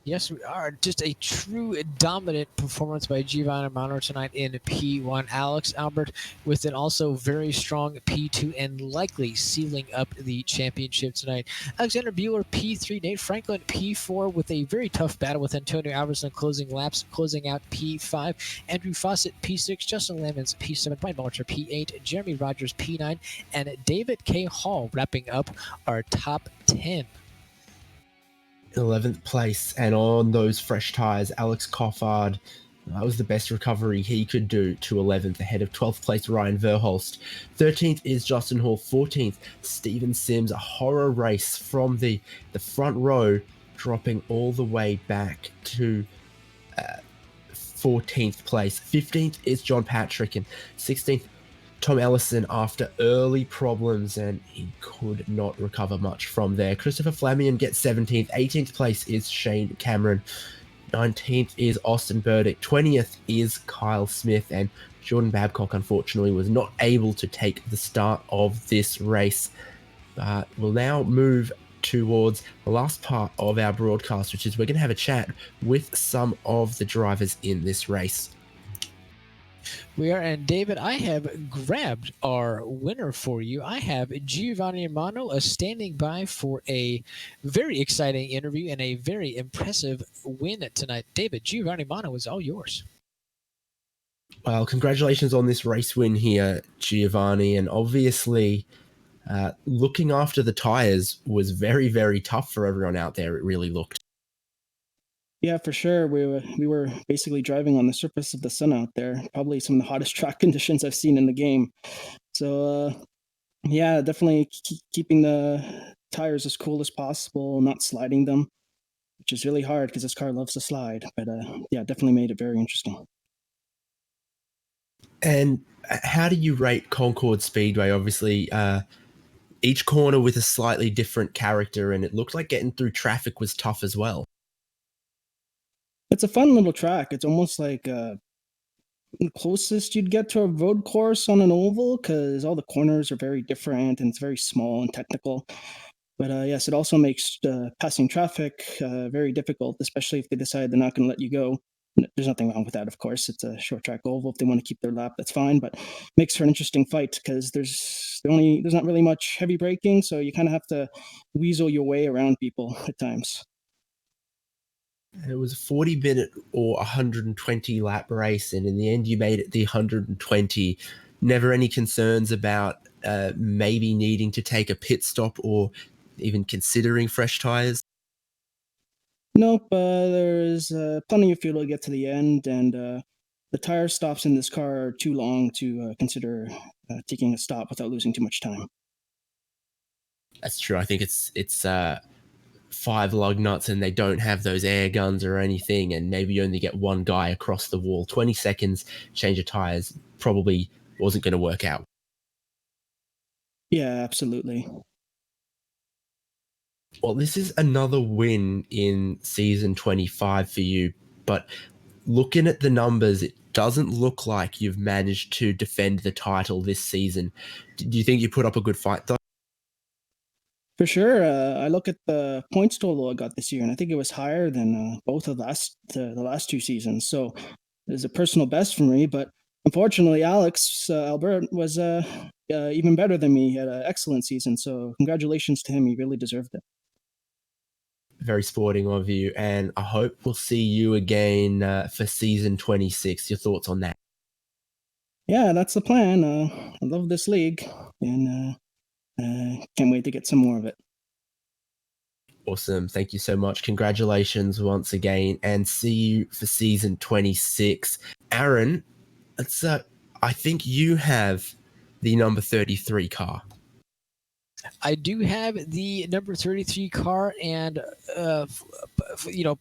Yes, we are. Just a true dominant performance by Giovanni Romano tonight in P1. Alex Albert with an also very strong P2 and likely sealing up the championship tonight. Alexander Bueller P3, Nate Franklin P4 with a very tough battle with Antonio Alvarez closing laps, closing out P5. Andrew Fawcett P6, Justin Lemons P7, Brian Balcher P8, Jeremy Rogers P9, and David K. Hall wrapping up our top 10. 11th place, and on those fresh tires, Alex Crawford, that was the best recovery he could do to 11th, ahead of 12th place Ryan Verholst. 13th is Justin Hall. 14th, Steven Sims. A horror race from the front row, dropping all the way back to 14th place. 15th is John Patrick, and 16th, Tom Ellison, after early problems, and he could not recover much from there. Christopher Flamion gets 17th. 18th place is Shane Cameron. 19th is Austin Burdick. 20th is Kyle Smith, and Jordan Babcock, unfortunately, was not able to take the start of this race. We'll now move towards the last part of our broadcast, which is we're going to have a chat with some of the drivers in this race. We are, and David, I have grabbed our winner for you. I have Giovanni Romano standing by for a very exciting interview and a very impressive win tonight. David, Giovanni Romano is all yours. Well, congratulations on this race win here, Giovanni, and obviously looking after the tires was very, very tough for everyone out there, it really looked. Yeah, for sure. We were basically driving on the surface of the sun out there. Probably some of the hottest track conditions I've seen in the game. So yeah, definitely keeping the tires as cool as possible, not sliding them, which is really hard because this car loves to slide. But yeah, definitely made it very interesting. And how do you rate Concord Speedway? Obviously, each corner with a slightly different character, and it looked like getting through traffic was tough as well. It's a fun little track. It's almost like the closest you'd get to a road course on an oval because all the corners are very different and it's very small and technical. But yes, it also makes passing traffic very difficult, especially if they decide they're not going to let you go. There's nothing wrong with that, of course. It's a short track oval. If they want to keep their lap, that's fine. But makes for an interesting fight because there's not really much heavy braking, so you kind of have to weasel your way around people at times. It was a 40-minute or 120 lap race, and in the end, you made it the 120. Never any concerns about maybe needing to take a pit stop or even considering fresh tires? Nope, there's plenty of fuel to get to the end, and the tire stops in this car are too long to consider taking a stop without losing too much time. That's true. I think it's 5 lug nuts and they don't have those air guns or anything, and maybe you only get one guy across the wall. 20 seconds, change of tires, probably wasn't going to work out. Yeah, absolutely. Well, this is another win in season 25 for you, but looking at the numbers, it doesn't look like you've managed to defend the title this season. Do you think you put up a good fight, though? For sure. I look at the points total I got this year, and I think it was higher than both of the last 2 seasons. So it was a personal best for me. But unfortunately, Alex Albert was even better than me. He had an excellent season. So congratulations to him. He really deserved it. Very sporting of you, and I hope we'll see you again for season 26. Your thoughts on that? Yeah, that's the plan. I love this league, and can't wait to get some more of it. Awesome. Thank you so much. Congratulations once again, and see you for season 26. Aaron, I think you have the number 33 car. I do have the number 33 car, and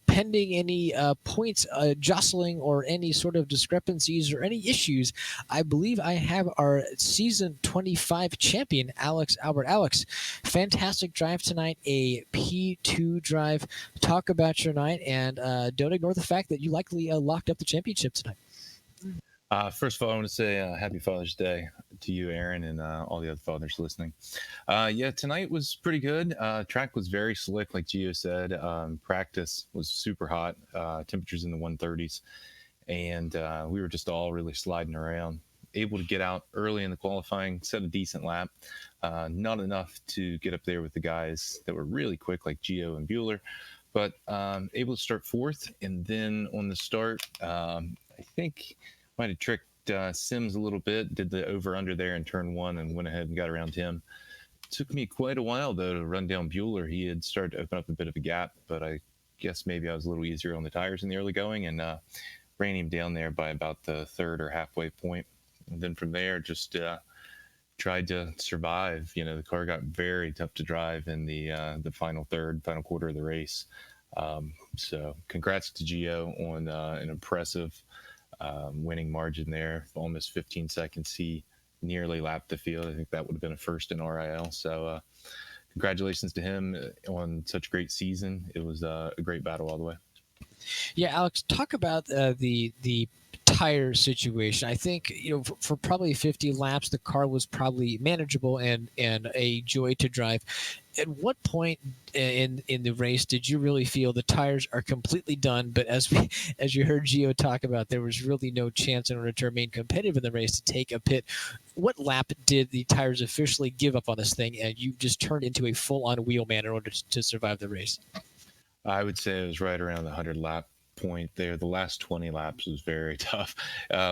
pending any points jostling or any sort of discrepancies or any issues, I believe I have our season 25 champion, Alex Albert. Alex, fantastic drive tonight, a P2 drive. Talk about your night, and don't ignore the fact that you likely locked up the championship tonight. First of all, I want to say Happy Father's Day to you, Aaron, and all the other fathers listening. Yeah, tonight was pretty good. Track was very slick, like Gio said. Practice was super hot, temperatures in the 130s, and we were just all really sliding around. Able to get out early in the qualifying, set a decent lap. Not enough to get up there with the guys that were really quick, like Gio and Bueller, but able to start fourth. And then on the start, I think might have tricked Sims a little bit, did the over-under there in turn one and went ahead and got around him. Took me quite a while, though, to run down Bueller. He had started to open up a bit of a gap, but I guess maybe I was a little easier on the tires in the early going, and ran him down there by about the third or halfway point. And then from there, just tried to survive. The car got very tough to drive in the final quarter of the race. So congrats to Gio on an impressive winning margin there, almost 15 seconds. He nearly lapped the field. I think that would have been a first in RiL. So congratulations to him on such a great season. It was a great battle all the way. Yeah, Alex, talk about the tire situation. I think for probably 50 laps, the car was probably manageable and a joy to drive. At what point in the race did you really feel the tires are completely done? But as you heard Gio talk about, there was really no chance in order to remain competitive in the race to take a pit. What lap did the tires officially give up on this thing, and you just turned into a full-on wheelman in order to survive the race? I would say it was right around the 100 lap point there. The last 20 laps was very tough.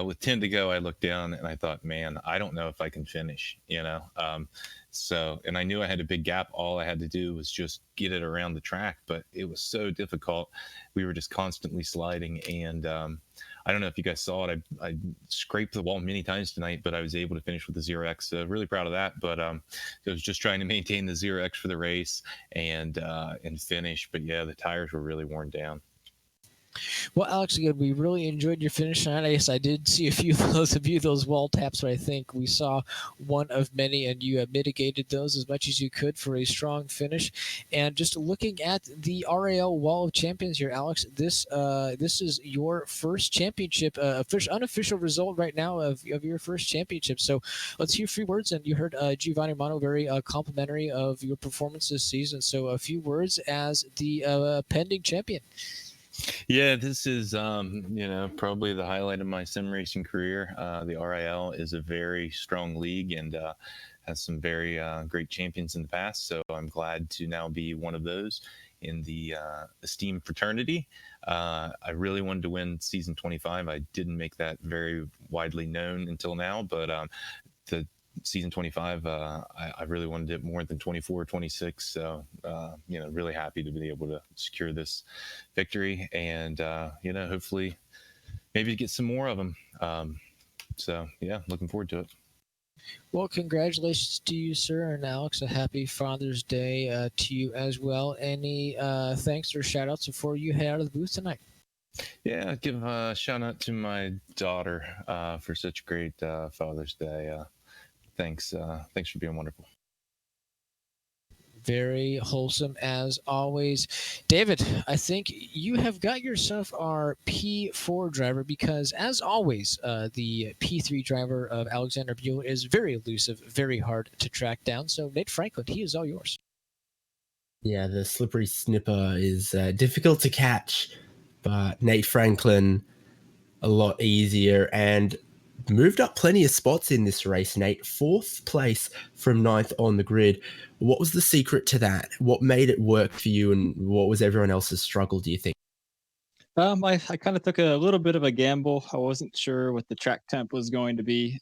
With 10 to go, I looked down and I thought, man, I don't know if I can finish, and I knew I had a big gap. All I had to do was just get it around the track, but it was so difficult. We were just constantly sliding, and I don't know if you guys saw it. I scraped the wall many times tonight, but I was able to finish with the 0x. So really proud of that. But I was just trying to maintain the 0x for the race and finish. But yeah, the tires were really worn down. Well, Alex, again, we really enjoyed your finish tonight. I guess I did see a few of those wall taps, but I think we saw one of many, and you mitigated those as much as you could for a strong finish. And just looking at the RiL Wall of Champions here, Alex, this is your first championship, unofficial result right now of your first championship. So let's hear a few words. And you heard Giovanni Romano very complimentary of your performance this season. So a few words as the pending champion. Yeah, this is, probably the highlight of my sim racing career. The RiL is a very strong league and has some very great champions in the past. So I'm glad to now be one of those in the esteemed fraternity. I really wanted to win season 25. I didn't make that very widely known until now, but the season 25, I really wanted it more than 24 or 26. So, really happy to be able to secure this victory and, hopefully maybe get some more of them. So, yeah, looking forward to it. Well, congratulations to you, sir, and Alex. A happy Father's Day to you as well. Any thanks or shout outs before you head out of the booth tonight? Yeah, I'd give a shout out to my daughter for such a great Father's Day. Thanks for being wonderful. Very wholesome as always. David, I think you have got yourself our P4 driver because, as always, the P3 driver of Alexander Bueller is very elusive, very hard to track down. So, Nate Franklin, he is all yours. Yeah, the slippery snipper is difficult to catch, but Nate Franklin a lot easier and moved up plenty of spots in this race, Nate. 4th place from 9th on the grid. What was the secret to that? What made it work for you, and what was everyone else's struggle, do you think? I kind of took a little bit of a gamble. I wasn't sure what the track temp was going to be.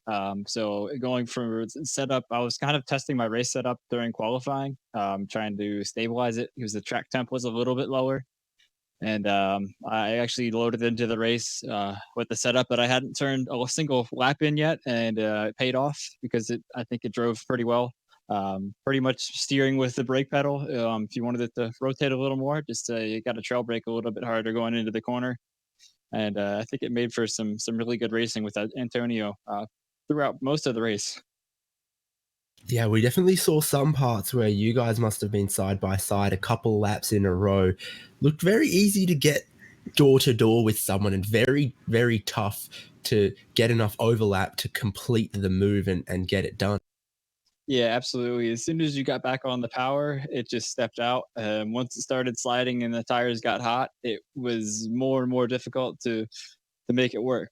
So going from setup, I was kind of testing my race setup during qualifying, trying to stabilize it because the track temp was a little bit lower. And I actually loaded into the race with the setup that I hadn't turned a single lap in yet, and it paid off because I think it drove pretty well. Pretty much steering with the brake pedal. If you wanted it to rotate a little more, just you got to trail brake a little bit harder going into the corner, and I think it made for some really good racing with Antonio throughout most of the race. Yeah, we definitely saw some parts where you guys must have been side by side a couple laps in a row. Looked very easy to get door to door with someone, and very, very tough to get enough overlap to complete the move and get it done. Yeah, absolutely. As soon as you got back on the power, it just stepped out. Once it started sliding and the tires got hot, it was more and more difficult to make it work.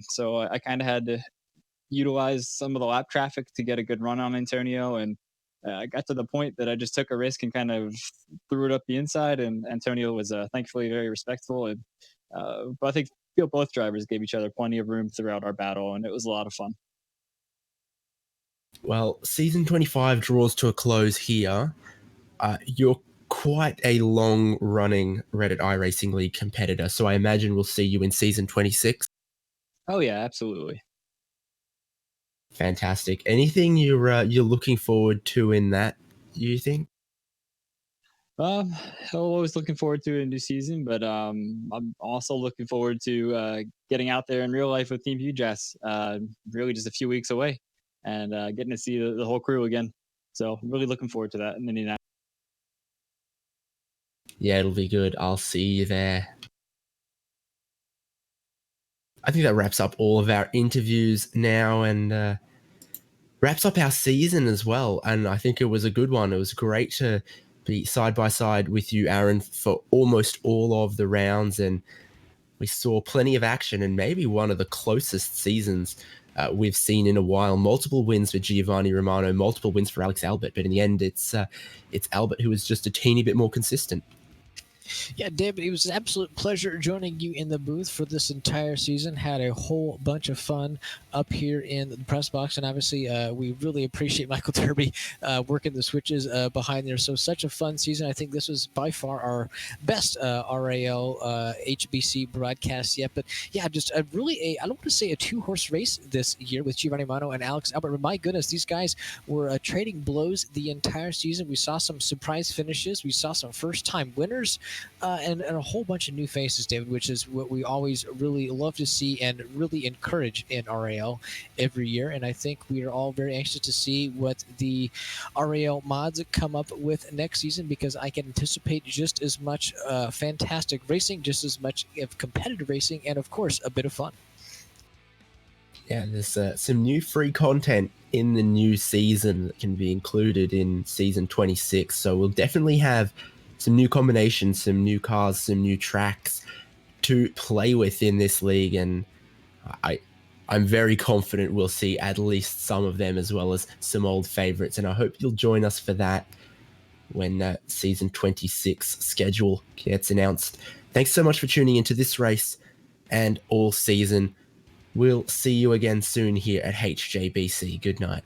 So I kind of had to utilize some of the lap traffic to get a good run on Antonio, and I got to the point that I just took a risk and kind of threw it up the inside. And Antonio was thankfully very respectful, and but I think feel both drivers gave each other plenty of room throughout our battle, and it was a lot of fun. Well, season 25 draws to a close here. You're quite a long running Reddit iRacing League competitor, so I imagine we'll see you in season 26. Oh yeah, absolutely. Fantastic. Anything you're looking forward to in that, you think? Um, I'm always looking forward to a new season, but I'm also looking forward to getting out there in real life with Team UJAS. Really, just a few weeks away, and getting to see the whole crew again. So, I'm really looking forward to that in Indianapolis. Yeah, it'll be good. I'll see you there. I think that wraps up all of our interviews now, and wraps up our season as well. And I think it was a good one. It was great to be side by side with you, Aaron, for almost all of the rounds. And we saw plenty of action, and maybe one of the closest seasons we've seen in a while. Multiple wins for Giovanni Romano, multiple wins for Alex Albert. But in the end, it's Albert who was just a teeny bit more consistent. Yeah, David, it was an absolute pleasure joining you in the booth for this entire season. Had a whole bunch of fun up here in the press box, and obviously we really appreciate Michael Derby working the switches behind there. So such a fun season. I think this was by far our best RAL HBC broadcast yet. But yeah, just I don't want to say a 2-horse race this year with Giovanni Romano and Alex Albert, but my goodness, these guys were trading blows the entire season. We saw some surprise finishes. We saw some first-time winners. And a whole bunch of new faces, David, which is what we always really love to see and really encourage in RAL every year. And I think we are all very anxious to see what the RAL mods come up with next season, because I can anticipate just as much fantastic racing, just as much of competitive racing, and of course, a bit of fun. Yeah, there's some new free content in the new season that can be included in season 26. So we'll definitely have some new combinations, some new cars, some new tracks to play with in this league, and I'm very confident we'll see at least some of them, as well as some old favorites, and I hope you'll join us for that when season 26 schedule gets announced. Thanks so much for tuning into this race and all season. We'll see you again soon here at HJBC. Good night.